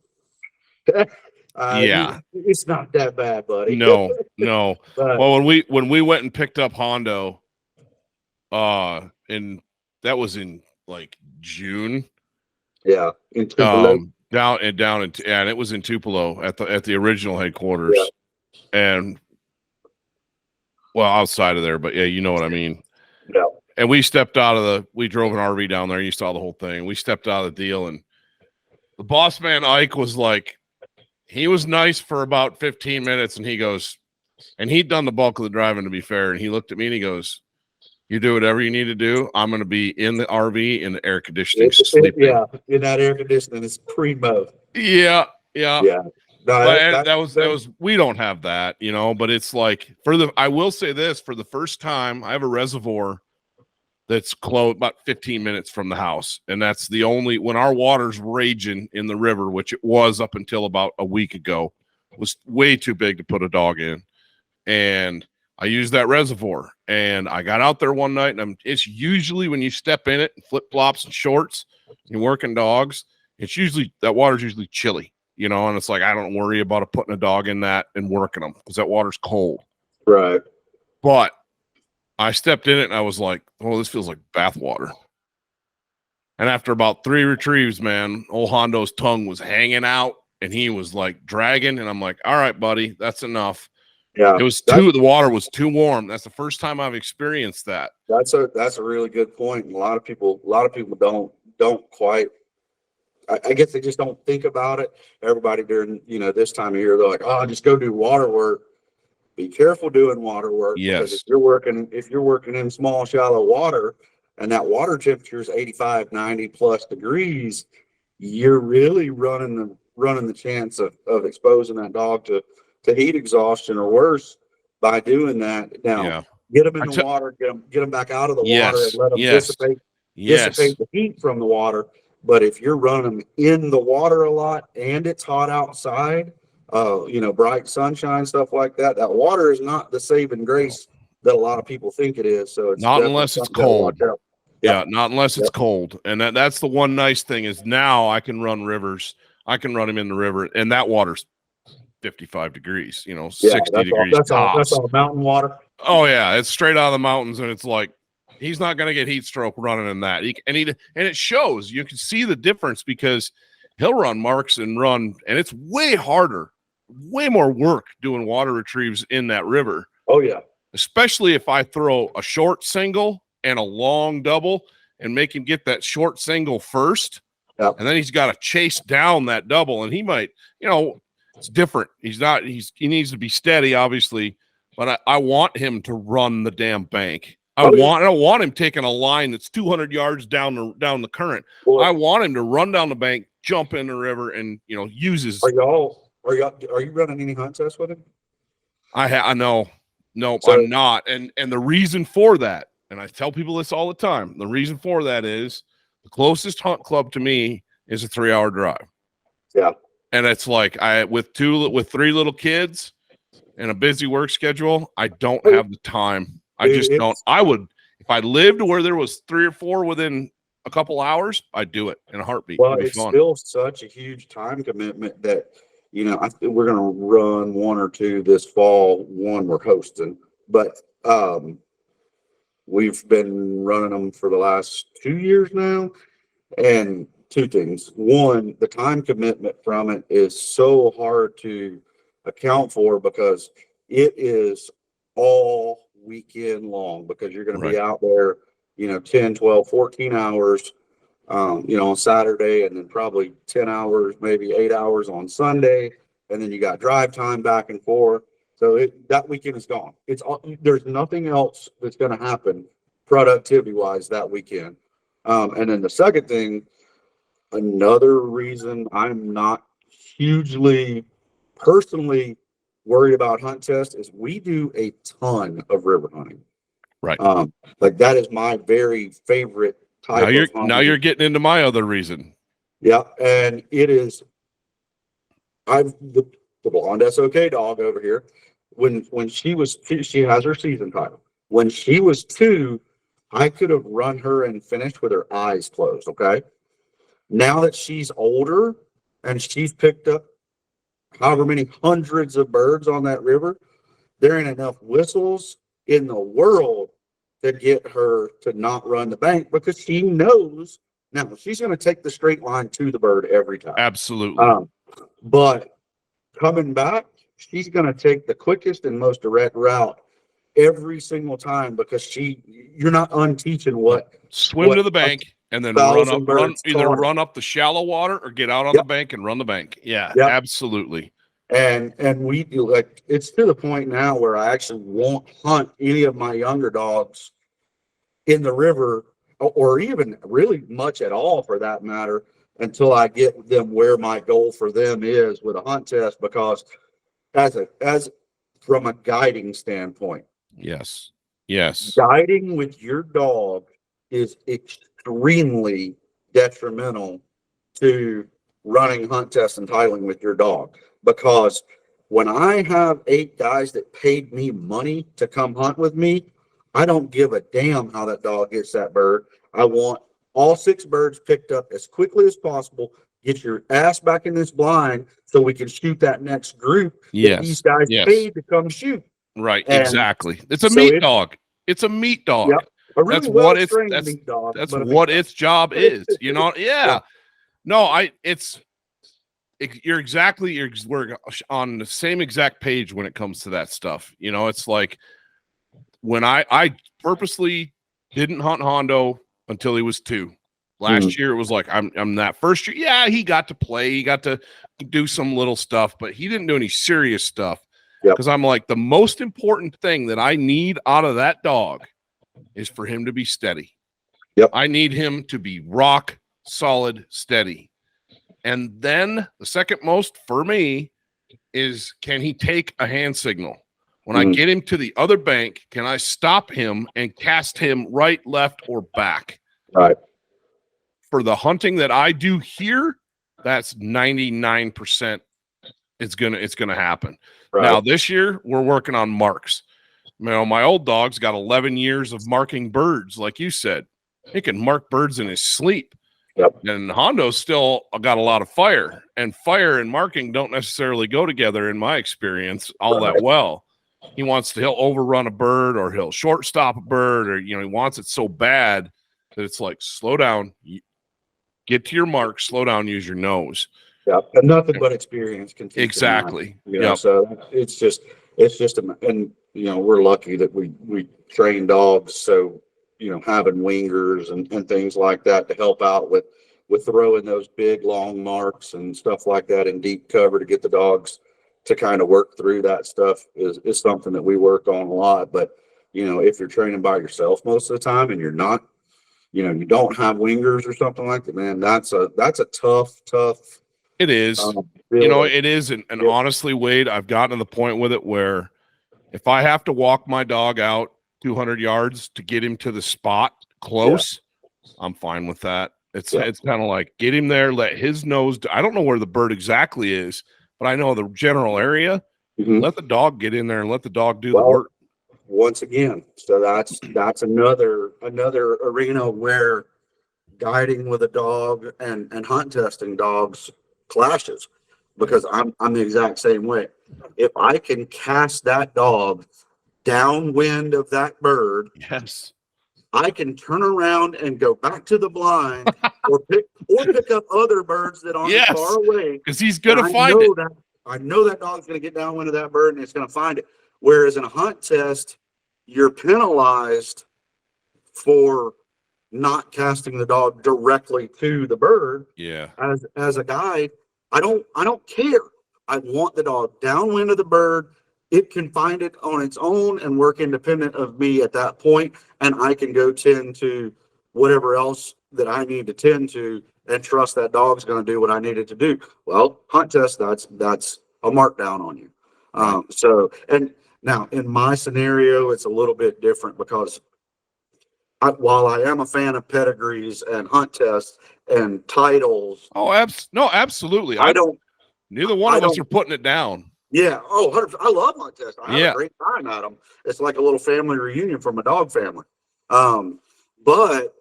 It's not that bad, buddy. No. But, well, when we went and picked up Hondo, and that was in like June. Yeah, in Tupelo. And it was in Tupelo at the original headquarters, and outside of there, but yeah, you know what I mean. Yeah. And we drove an RV down there. You saw the whole thing. We stepped out of the deal, and the boss man Ike was like, he was nice for about 15 minutes, and he goes, and he'd done the bulk of the driving, to be fair, and he looked at me and he goes, "You do whatever you need to do. I'm going to be in the RV in the air conditioning, sleeping." Yeah, in that air conditioning is primo. Yeah. No, that was we don't have that, but it's like I will say this, for the first time, I have a reservoir that's close about 15 minutes from the house. And that's the only, when our water's raging in the river, which it was up until about a week ago, was way too big to put a dog in. And I used that reservoir, and I got out there one night, and it's usually when you step in it in flip flops and shorts, you're working dogs, that water's usually chilly, and it's like, I don't worry about putting a dog in that and working them because that water's cold. Right. But I stepped in it and I was like, oh, this feels like bath water. And after about 3 retrieves, man, old Hondo's tongue was hanging out and he was like dragging. And I'm like, all right, buddy, that's enough. Yeah. The water was too warm. That's the first time I've experienced that. That's a really good point. And a lot of people don't quite, I guess they just don't think about it. Everybody during, this time of year, they're like, oh, just go do water work. Be careful doing water work. Yes. Because if you're working in small, shallow water and that water temperature is 85, 90 plus degrees, you're really running the chance of exposing that dog to heat exhaustion or worse by doing that. Now, get them in the water, get them back out of the water and let them dissipate the heat from the water. But if you're running them in the water a lot and it's hot outside, bright sunshine, stuff like that, that water is not the saving grace that a lot of people think it is. So it's not unless it's cold. Yeah, not unless it's cold. And that's the one nice thing is now I can run rivers. I can run him in the river, and that water's 55 degrees, 60 degrees. That's all mountain water. Oh yeah, it's straight out of the mountains, and it's like he's not going to get heat stroke running in that. And it shows. You can see the difference because he'll run marks and it's way harder, way more work doing water retrieves in that river. Oh yeah, especially if I throw a short single and a long double and make him get that short single first. Yep. And then he's got to chase down that double, and he might, it's different. He needs to be steady, obviously, but I want him to run the damn bank. I don't want him taking a line that's 200 yards down the current. Well, I want him to run down the bank, jump in the river, and use his. Are you running any hunt tests with him? I know. No, So, I'm not. And the reason for that, and I tell people this all the time, the reason for that is the closest hunt club to me is a 3-hour drive. Yeah. And it's like with 3 little kids and a busy work schedule, I don't have the time. I just don't. I would, if I lived where there was 3 or 4 within a couple hours, I'd do it in a heartbeat. Well, it's still such a huge time commitment that, I think we're going to run 1 or 2 this fall. One we're hosting, but we've been running them for the last 2 years now. And 2 things. One, the time commitment from it is so hard to account for because it is all weekend long, because you're going to be out there, 10, 12, 14 hours, on Saturday, and then probably 10 hours, maybe 8 hours on Sunday. And then you got drive time back and forth. So that weekend is gone. There's nothing else that's going to happen productivity wise that weekend. And then the second thing, another reason I'm not hugely personally worried about hunt test is we do a ton of river hunting. Right. Like that is my very favorite type of hunting. Now you're getting into my other reason. Yeah. And it is, the blonde SOK dog over here, when she has her season title. When she was 2, I could have run her and finished with her eyes closed. Okay. Now that she's older and she's picked up however many hundreds of birds on that river, there ain't enough whistles in the world to get her to not run the bank, because she knows now she's going to take the straight line to the bird every time. Absolutely. But coming back, she's going to take the quickest and most direct route every single time, because you're not unteaching what swim to the bank and then run up the shallow water, or get out on the bank and run the bank. Yeah, absolutely. And we do, like, it's to the point now where I actually won't hunt any of my younger dogs in the river, or even really much at all for that matter, until I get them where my goal for them is with a hunt test, because as from a guiding standpoint. Yes. Guiding with your dog is extremely detrimental to running hunt tests and titling with your dog, because when I have 8 guys that paid me money to come hunt with me, I don't give a damn how that dog gets that bird. I want all 6 birds picked up as quickly as possible. Get your ass back in this blind so we can shoot that next group that these guys paid to come shoot. Right, exactly. It's a meat dog. It's a meat dog. Yep. A really meat dog. That's what its job is. Yeah. No, we're on the same exact page when it comes to that stuff. It's like when I purposely didn't hunt Hondo until he was 2. Last year it was like I'm that first year. Yeah, he got to play, he got to do some little stuff, but he didn't do any serious stuff. Because I'm like, the most important thing that I need out of that dog is for him to be steady. I need him to be rock solid steady. And then the second most for me is, can he take a hand signal? When I get him to the other bank, can I stop him and cast him right, left, or back? Right. For the hunting that I do here, that's 99% it's gonna happen. Right. Now this year we're working on marks. My old dog's got 11 years of marking birds, like you said. He can mark birds in his sleep. And Hondo's still got a lot of fire, and fire and marking don't necessarily go together in my experience all that well. He'll overrun a bird, or he'll shortstop a bird, or he wants it so bad that it's like, slow down, get to your mark, slow down, use your nose. And nothing but experience can teach. Exactly. So it's just and we're lucky that we train dogs, so having wingers and things like that to help out with with throwing those big long marks and stuff like that in deep cover to get the dogs to kind of work through that stuff is something that we work on a lot. But, if you're training by yourself most of the time and you're not, you don't have wingers or something like that, man, that's a tough. It is. It is. And honestly, Wade, I've gotten to the point with it where if I have to walk my dog out 200 yards to get him to the spot close, I'm fine with that. It's kind of like get him there, let his nose. I don't know where the bird exactly is, but I know the general area. Mm-hmm. Let the dog get in there and let the dog do the work. Once again, so that's another arena where guiding with a dog and hunt testing dogs clashes, because I'm the exact same way. If I can cast that dog downwind of that bird, yes, I can turn around and go back to the blind or pick up other birds that aren't far away, because he's gonna find it. I know that dog's gonna get downwind of that bird and it's gonna find it. Whereas in a hunt test, you're penalized for not casting the dog directly to the bird. Yeah. As a guide, I don't care. I want the dog downwind of the bird. It can find it on its own and work independent of me at that point, and I can go tend to whatever else that I need to tend to and trust that dog's going to do what I need it to do. Well, hunt test, that's a markdown on you. So, and now in my scenario, it's a little bit different because while I am a fan of pedigrees and hunt tests and titles. Oh, no, absolutely. Neither one of us are putting it down. Yeah. Oh, 100%. I love hunt tests. I have a great time at them. It's like a little family reunion from a dog family. But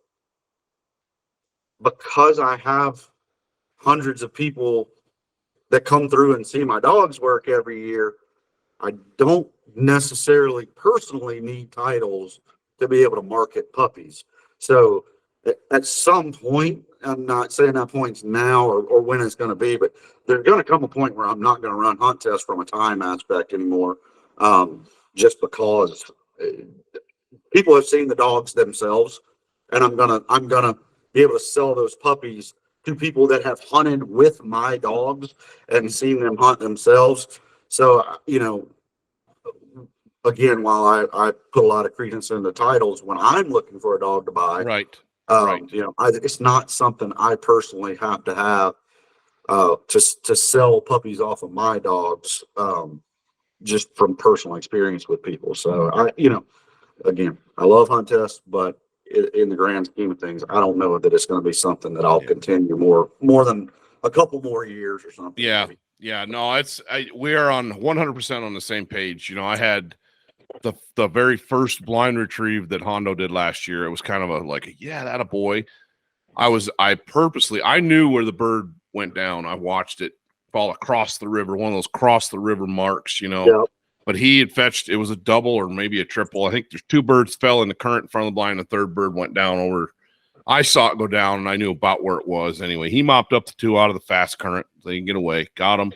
because I have hundreds of people that come through and see my dogs work every year, I don't necessarily personally need titles to be able to market puppies. So at some point, I'm not saying that point's now or when it's going to be, but there's going to come a point where I'm not going to run hunt tests from a time aspect anymore, just because people have seen the dogs themselves, and I'm gonna be able to sell those puppies to people that have hunted with my dogs and seen them hunt themselves. So, again, while I put a lot of credence in the titles when I'm looking for a dog to buy, right. It's not something I personally have to have to sell puppies off of my dogs, just from personal experience with people. So again, I love hunt tests, but in the grand scheme of things, I don't know that it's going to be something that I'll continue more than a couple more years or something. Yeah. Maybe. Yeah. No, we are on 100% on the same page. I had the very first blind retrieve that Hondo did last year. It was kind of that a boy. I knew where the bird went down. I watched it fall across the river, one of those cross the river marks, Yep. But he had fetched, it was a double or maybe a triple. I think there's two birds fell in the current in front of the blind. The third bird went down over. I saw it go down and I knew about where it was. Anyway, he mopped up the two out of the fast current so he can get away. Got him.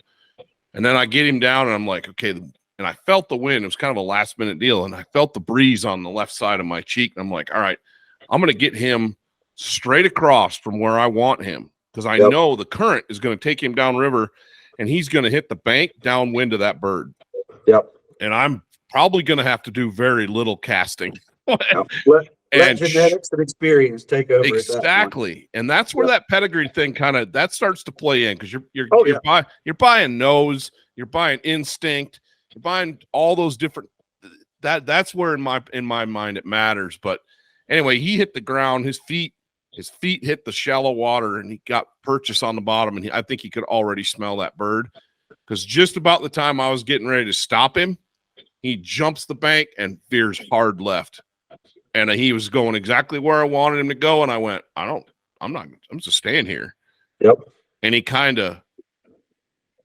And then I get him down and I'm like, okay. And I felt the wind. It was kind of a last minute deal. And I felt the breeze on the left side of my cheek. And I'm like, all right, I'm going to get him straight across from where I want him. Because I know the current is going to take him downriver and he's going to hit the bank downwind of that bird. Yep. And I'm probably going to have to do very little casting. Let genetics and experience take over. Exactly. And that's where that pedigree thing that starts to play in, because you're buying nose, you're buying instinct, you're buying all those different that's where in my mind it matters. But anyway, he hit the ground, his feet hit the shallow water and he got purchase on the bottom, and I think he could already smell that bird, because just about the time I was getting ready to stop him, he jumps the bank and veers hard left. And he was going exactly where I wanted him to go. And I went, I'm just staying here. Yep. And he kind of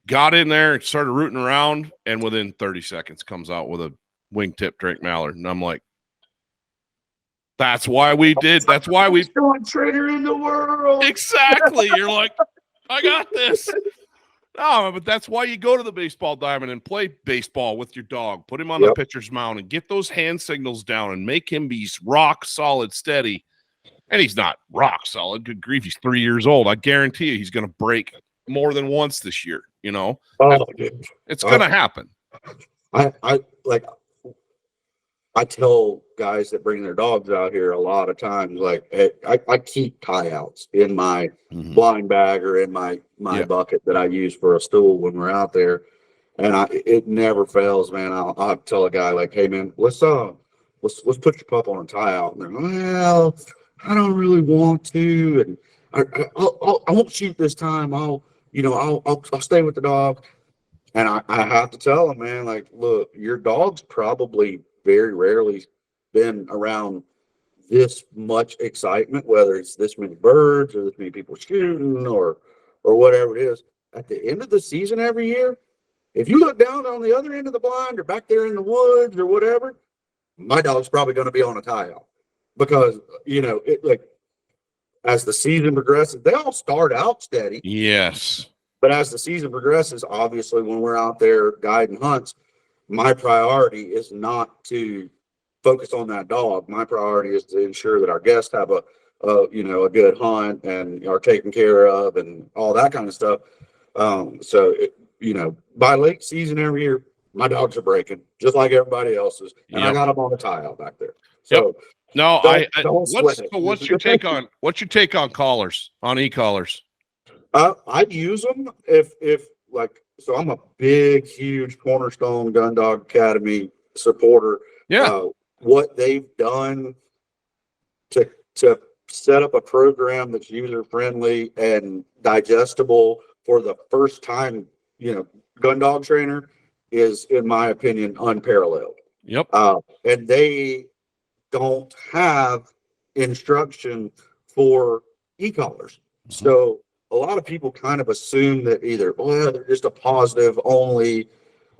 got in there and started rooting around. And within 30 seconds comes out with a wingtip Drake Mallard. And I'm like, that's why we going trainer in the world. Exactly. You're like, I got this. No, but that's why you go to the baseball diamond and play baseball with your dog. Put him on the pitcher's mound and get those hand signals down and make him be rock solid steady. and he's not rock solid. Good grief, he's 3 years old. I guarantee you he's going to break more than once this year. Oh, dude. It's going to happen. I tell guys that bring their dogs out here a lot of times, like, hey, I keep tie outs in my blind bag or in my bucket that I use for a stool when we're out there. And it never fails, man. I'll tell a guy like, hey man, let's put your pup on a tie out. And they're like, well, I don't really want to, and I won't shoot this time. I'll stay with the dog. And I have to tell them, man, like, look, your dog's probably very rarely been around this much excitement, whether it's this many birds or this many people shooting or whatever it is. At the end of the season every year, if you look down on the other end of the blind or back there in the woods or whatever, my dog's probably going to be on a tie out because, as the season progresses, they all start out steady. Yes. But as the season progresses, obviously, when we're out there guiding hunts, my priority is not to focus on that dog. My priority is to ensure that our guests have a good hunt and are taken care of and all that kind of stuff. By late season every year, my dogs are breaking just like everybody else's, and I got them on the tie out back there. So no, what's your take on collars, on e-collars? I use them if so I'm a big, huge Cornerstone Gundog Academy supporter. Yeah. What they've done to set up a program that's user friendly and digestible for the first time, Gundog trainer is, in my opinion, unparalleled. Yep. And they don't have instruction for e-collars. So a lot of people kind of assume that either, they're just a positive only,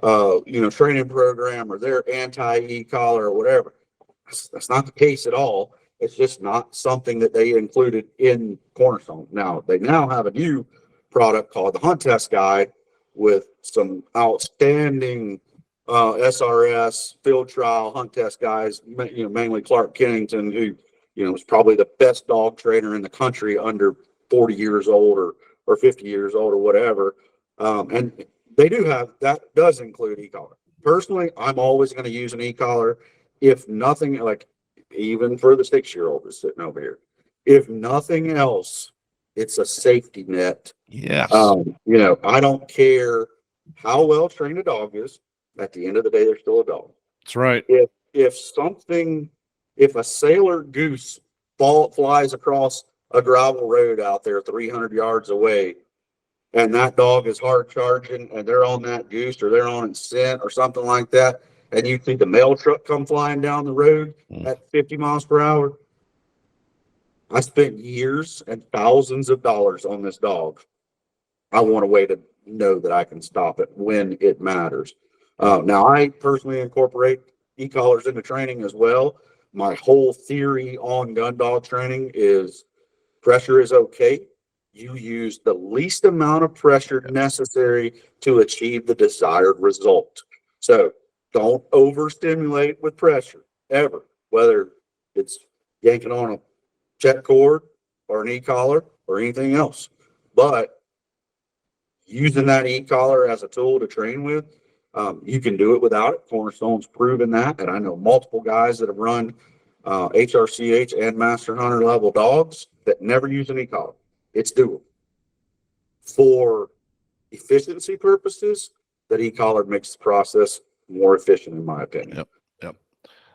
training program, or they're anti e-collar or whatever. That's not the case at all. It's just not something that they included in Cornerstone. Now, they now have a new product called the Hunt Test Guide with some outstanding SRS field trial hunt test guys, mainly Clark Kennington, who, is probably the best dog trainer in the country under 40 years old or 50 years old or whatever. And they that does include e-collar. Personally, I'm always going to use an e-collar. If nothing, like even for the 6-year-old that's sitting over here, if nothing else, it's a safety net. Yes. I don't care how well trained a dog is. At the end of the day, they're still a dog. That's right. If a sailor goose flies across a gravel road out there 300 yards away, and that dog is hard charging, and they're on that goose or they're on its scent or something like that, and you see the mail truck come flying down the road at 50 miles per hour, I spent years and thousands of dollars on this dog. I want a way to know that I can stop it when it matters. Now, I personally incorporate e-collars into training as well. My whole theory on gun dog training is pressure is okay. You use the least amount of pressure necessary to achieve the desired result. So don't overstimulate with pressure ever, whether it's yanking on a check cord or an e-collar or anything else. But using that e-collar as a tool to train with, you can do it without it. Cornerstone's proven that, and I know multiple guys that have run HRCH and Master Hunter level dogs that never use an e-collar. It's doable. For efficiency purposes, that e-collar makes the process more efficient, in my opinion. Yep.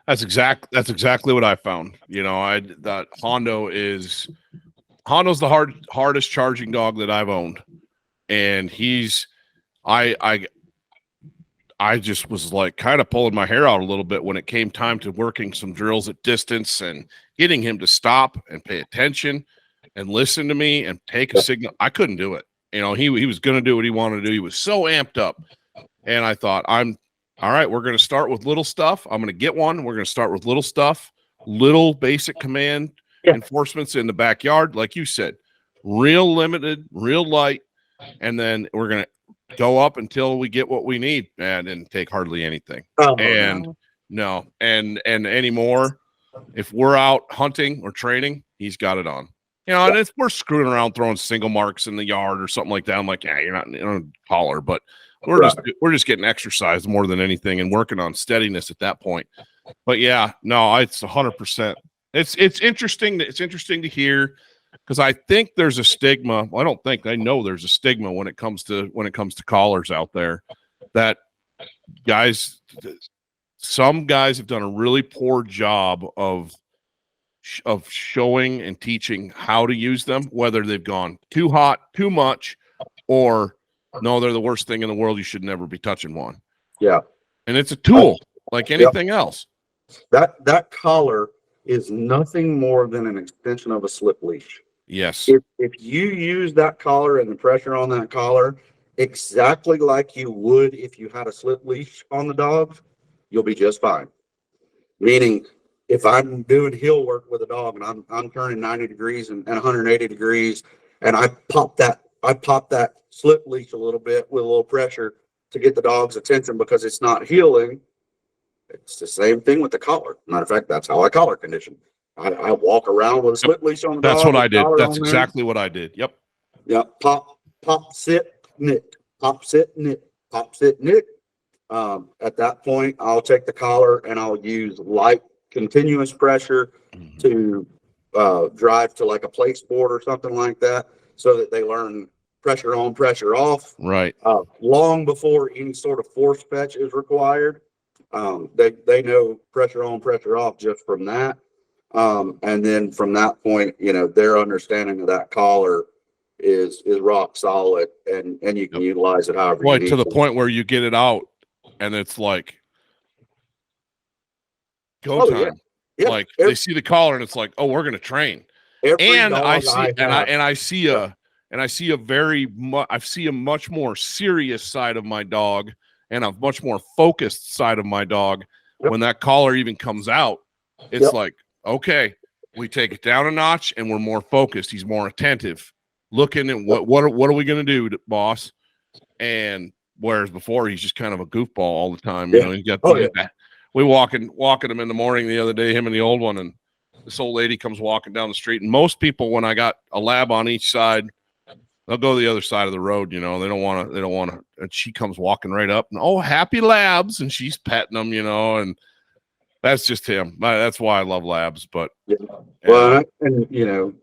That's exactly what I found. That Hondo's the hardest charging dog that I've owned, and I just was like kind of pulling my hair out a little bit when it came time to working some drills at distance and getting him to stop and pay attention and listen to me and take a signal. I couldn't do it. He was going to do what he wanted to do. He was so amped up. And I thought, all right, we're going to start with little stuff. I'm going to get one. We're going to start with little stuff, little basic command enforcements in the backyard. Like you said, real limited, real light. And then we're going to go up until we get what we need and take hardly anything. And anymore, If we're out hunting or training, he's got it on. You know, and if we're screwing around throwing single marks in the yard or something like that, I'm like, yeah, you're not a collar, but we're just getting exercise more than anything and working on steadiness at that point. But yeah, no, it's 100%. It's interesting. It's interesting to hear because I think there's a stigma. Well, I know there's a stigma when it comes to collars out there that some guys have done a really poor job of showing and teaching how to use them, whether they've gone too hot, too much, or no, they're the worst thing in the world. You should never be touching one. Yeah. And it's a tool like anything else. That collar is nothing more than an extension of a slip leash. Yes. If you use that collar and the pressure on that collar exactly like you would if you had a slip leash on the dog, you'll be just fine. Meaning, if I'm doing hill work with a dog and I'm turning 90 degrees and 180 degrees, and I pop that slip leash a little bit with a little pressure to get the dog's attention because it's not healing, it's the same thing with the collar. Matter of fact, that's how I collar condition. I walk around with a slip leash on the dog. That's what I did. That's exactly what I did. Yep. Yep. Pop, sit, knit. Pop, sit, knit. Pop, sit, knit. At that point, I'll take the collar and I'll use light continuous pressure to drive to like a place board or something like that so that they learn pressure on, pressure off. Right. Long before any sort of force fetch is required. They know pressure on, pressure off just from that. And then from that point, their understanding of that collar is rock solid and you can utilize it however you need to the point where you get it out and it's like go time. Yeah. Yeah. Like they see the collar and it's like, oh, we're going to train. And I see a much more serious side of my dog and a much more focused side of my dog. Yep. When that collar even comes out, it's like, okay, we take it down a notch and we're more focused. He's more attentive, looking at what are we going to do, boss? And whereas before he's just kind of a goofball all the time. He got that. We walking him in the morning the other day, him and the old one, and this old lady comes walking down the street. And most people, when I got a lab on each side, they'll go the other side of the road. They don't want to. And she comes walking right up and, oh, happy labs. And she's petting them, and that's just him. That's why I love labs. But well, and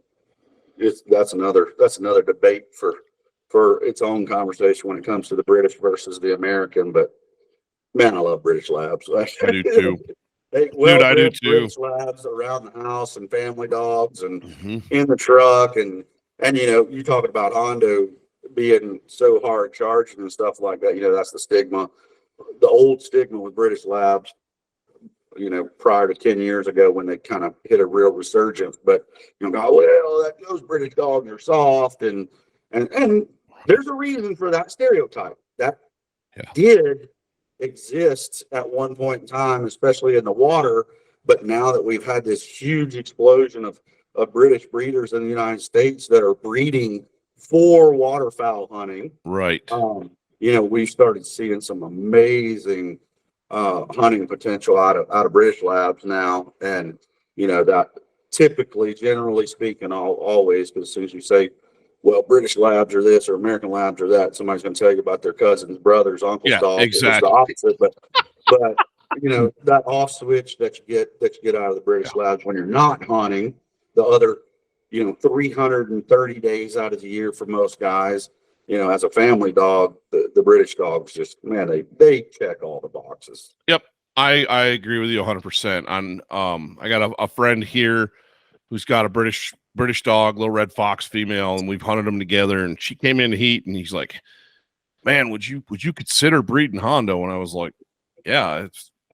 that's another debate for its own conversation when it comes to the British versus the American. But man, I love British labs. I do too. I do too. British labs around the house and family dogs and in the truck and you talking about Hondo being so hard charging and stuff like that. That's the stigma, the old stigma with British labs. Prior to 10 years ago when they kind of hit a real resurgence, but those British dogs are soft and there's a reason for that stereotype that did exist at one point in time, especially in the water. But now that we've had this huge explosion of British breeders in the United States that are breeding for waterfowl hunting, right? We started seeing some amazing hunting potential out of British labs now, and that typically, generally speaking, always, because as soon as you say, well, British labs are this or American labs are that, somebody's going to tell you about their cousins, brothers, uncles, dogs. Exactly. It's the opposite, but that off switch that you get out of the British labs when you're not hunting, the other 330 days out of the year for most guys. As a family dog, the British dogs just, man, they check all the boxes. Yep. I agree with you 100%. I got a friend here who's got a British dog, little red fox female, and we've hunted them together, and she came in heat and he's like, man, would you consider breeding Hondo? And I was like, yeah,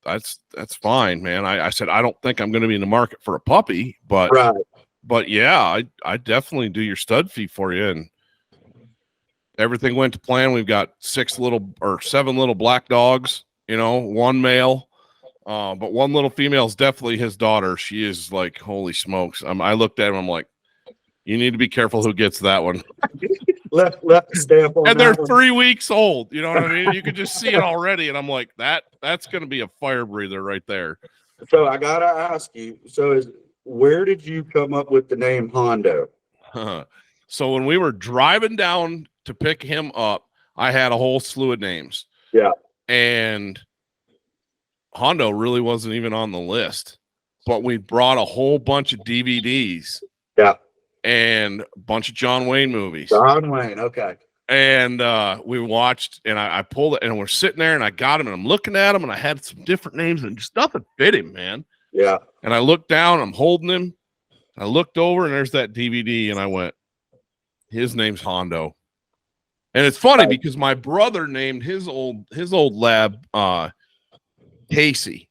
that's fine, man. I said, I don't think I'm going to be in the market for a puppy, but yeah, I definitely do your stud fee for you. And everything went to plan. We've got 7 little black dogs, one male, but one little female is definitely his daughter. She is like, holy smokes. I looked at him. I'm like, you need to be careful who gets that one. left the stamp on. And they're 3 weeks old. You know what I mean? You could just see it already. And I'm like, that's going to be a fire breather right there. So I gotta ask you. Where did you come up with the name Hondo? So when we were driving down to pick him up, I had a whole slew of names. Yeah. And Hondo really wasn't even on the list, but we brought a whole bunch of DVDs. Yeah. And a bunch of John Wayne movies. John Wayne, okay. And we watched, and I pulled it, and we're sitting there, and I got him, and I'm looking at him, and I had some different names, and just nothing fit him, man. Yeah. And I looked down, I'm holding him. I looked over, and there's that DVD, and I went, his name's Hondo. And it's funny because my brother named his old lab Casey.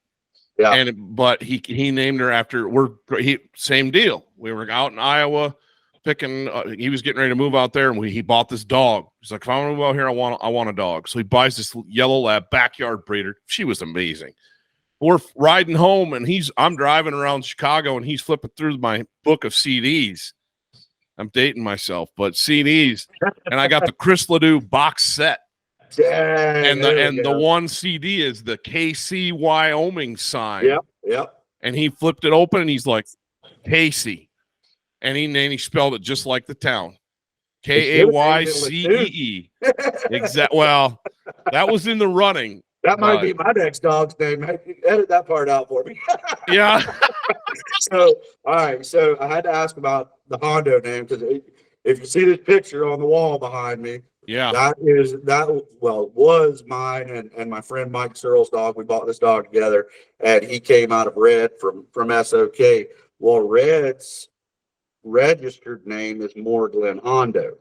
Yeah. But he named her after same deal. We were out in Iowa picking. He was getting ready to move out there, and he bought this dog. He's like, if I want to move out here, I want a dog. So he buys this yellow lab backyard breeder. She was amazing. We're riding home, and I'm driving around Chicago, and he's flipping through my book of CDs. I'm dating myself, but CDs, and I got the Chris Ledoux box set. Dang, and the one CD is the KC Wyoming sign. Yep. And he flipped it open, and he's like, Casey. And he spelled it just like the town. Kaycee. Exactly. Well, that was in the running. That might be my next dog's name. Edit that part out for me. Yeah. All right. So I had to ask about the Hondo name because if you see this picture on the wall behind me, yeah, was mine and my friend Mike Searle's dog. We bought this dog together, and he came out of Red from SOK. Well, Red's registered name is Morglen Hondo,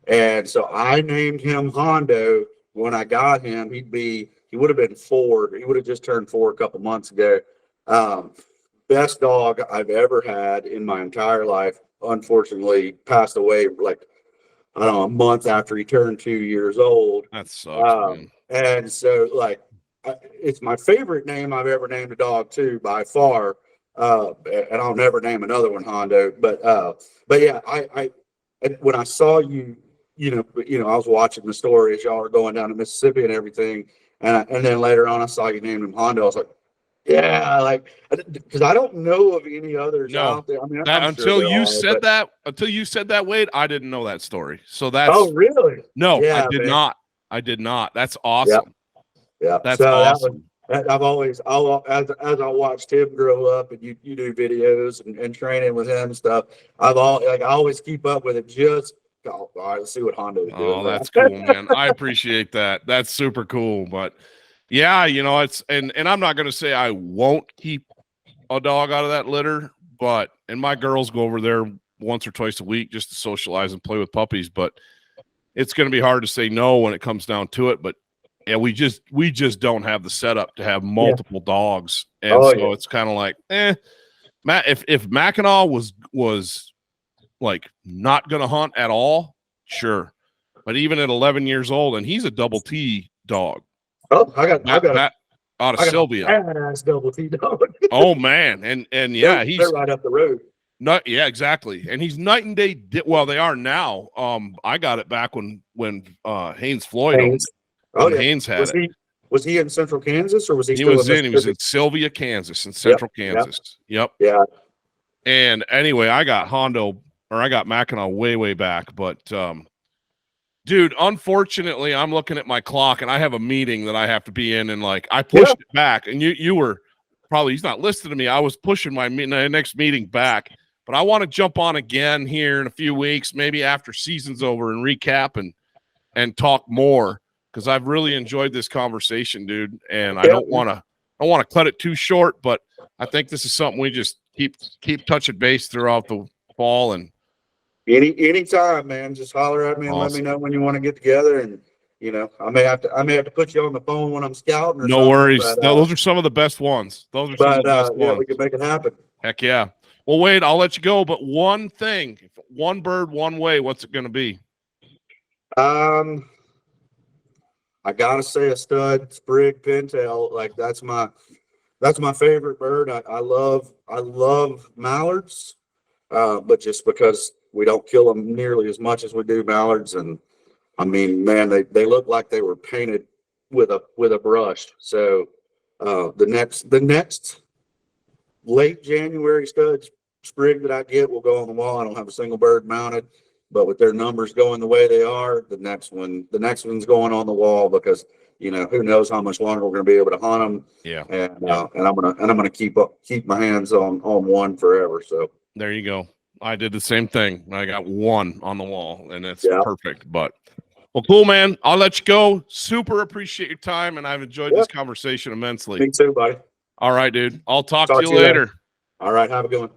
and so I named him Hondo. When I got him, he would have been 4. He would have just turned 4 a couple months ago. Best dog I've ever had in my entire life. Unfortunately, passed away a month after he turned 2 years old. That sucks, man. And so, it's my favorite name I've ever named a dog too, by far. And I'll never name another one Hondo. But yeah, I when I saw you. I was watching the story as y'all are going down to Mississippi and everything, and then later on I saw you named him Hondo. I was like, yeah, because I don't know of any others out there. I mean, until you said that, Wade, I didn't know that story. So that's really? No, yeah, I did not. That's awesome. Yeah, that's awesome. I've always, as I watched him grow up, and you do videos and training with him and stuff. I always keep up with it just. All right, let's see what Hondo's doing. Oh, that's cool, man. I appreciate that. That's super cool. But yeah, it's and I'm not gonna say I won't keep a dog out of that litter, and my girls go over there once or twice a week just to socialize and play with puppies, but it's gonna be hard to say no when it comes down to it. But yeah, we just don't have the setup to have multiple dogs. And it's kind of like, Matt, if Mackinac was not gonna hunt at all, sure, but even at 11 years old, and he's a double T dog. Oh, I got Matt out of Sylvia. Badass double T dog. Oh man, and yeah, they're right up the road. Yeah, exactly, and he's night and day. Well, they are now. I got it back when Haynes Floyd Haynes had it. Was he in Central Kansas, or was he? He was in Sylvia, Kansas, in Central Kansas. Yep. Yeah. And anyway, I got Mackinac way back, but dude, unfortunately, I'm looking at my clock and I have a meeting that I have to be in, and I pushed it back, and you were probably, he's not listening to me. I was pushing my next meeting back, but I want to jump on again here in a few weeks, maybe after season's over, and recap and talk more, because I've really enjoyed this conversation, dude. And I don't want to cut it too short, but I think this is something we just keep touching base throughout the fall. And anytime, man, just holler at me and let me know when you want to get together. And I may have to put you on the phone when I'm scouting. No worries. Those are some of the best ones. Those are some of the best ones. We can make it happen. Heck yeah. Well, Wade, I'll let you go, but one thing, one bird, one way, what's it going to be? I gotta say a stud sprig pintail. That's my favorite bird. I love mallards, but just because we don't kill them nearly as much as we do mallards, and I mean, man, they look like they were painted with a brush. So the next late January stud sprig that I get will go on the wall. I don't have a single bird mounted, but with their numbers going the way they are, the next one's going on the wall because, who knows how much longer we're going to be able to hunt them. Yeah. And I'm going to keep my hands on one forever. So there you go. I did the same thing. I got one on the wall, and it's perfect. But well, cool, man. I'll let you go. Super appreciate your time, and I've enjoyed this conversation immensely. Me too, buddy. All right, dude. I'll talk to you later. All right. Have a good one.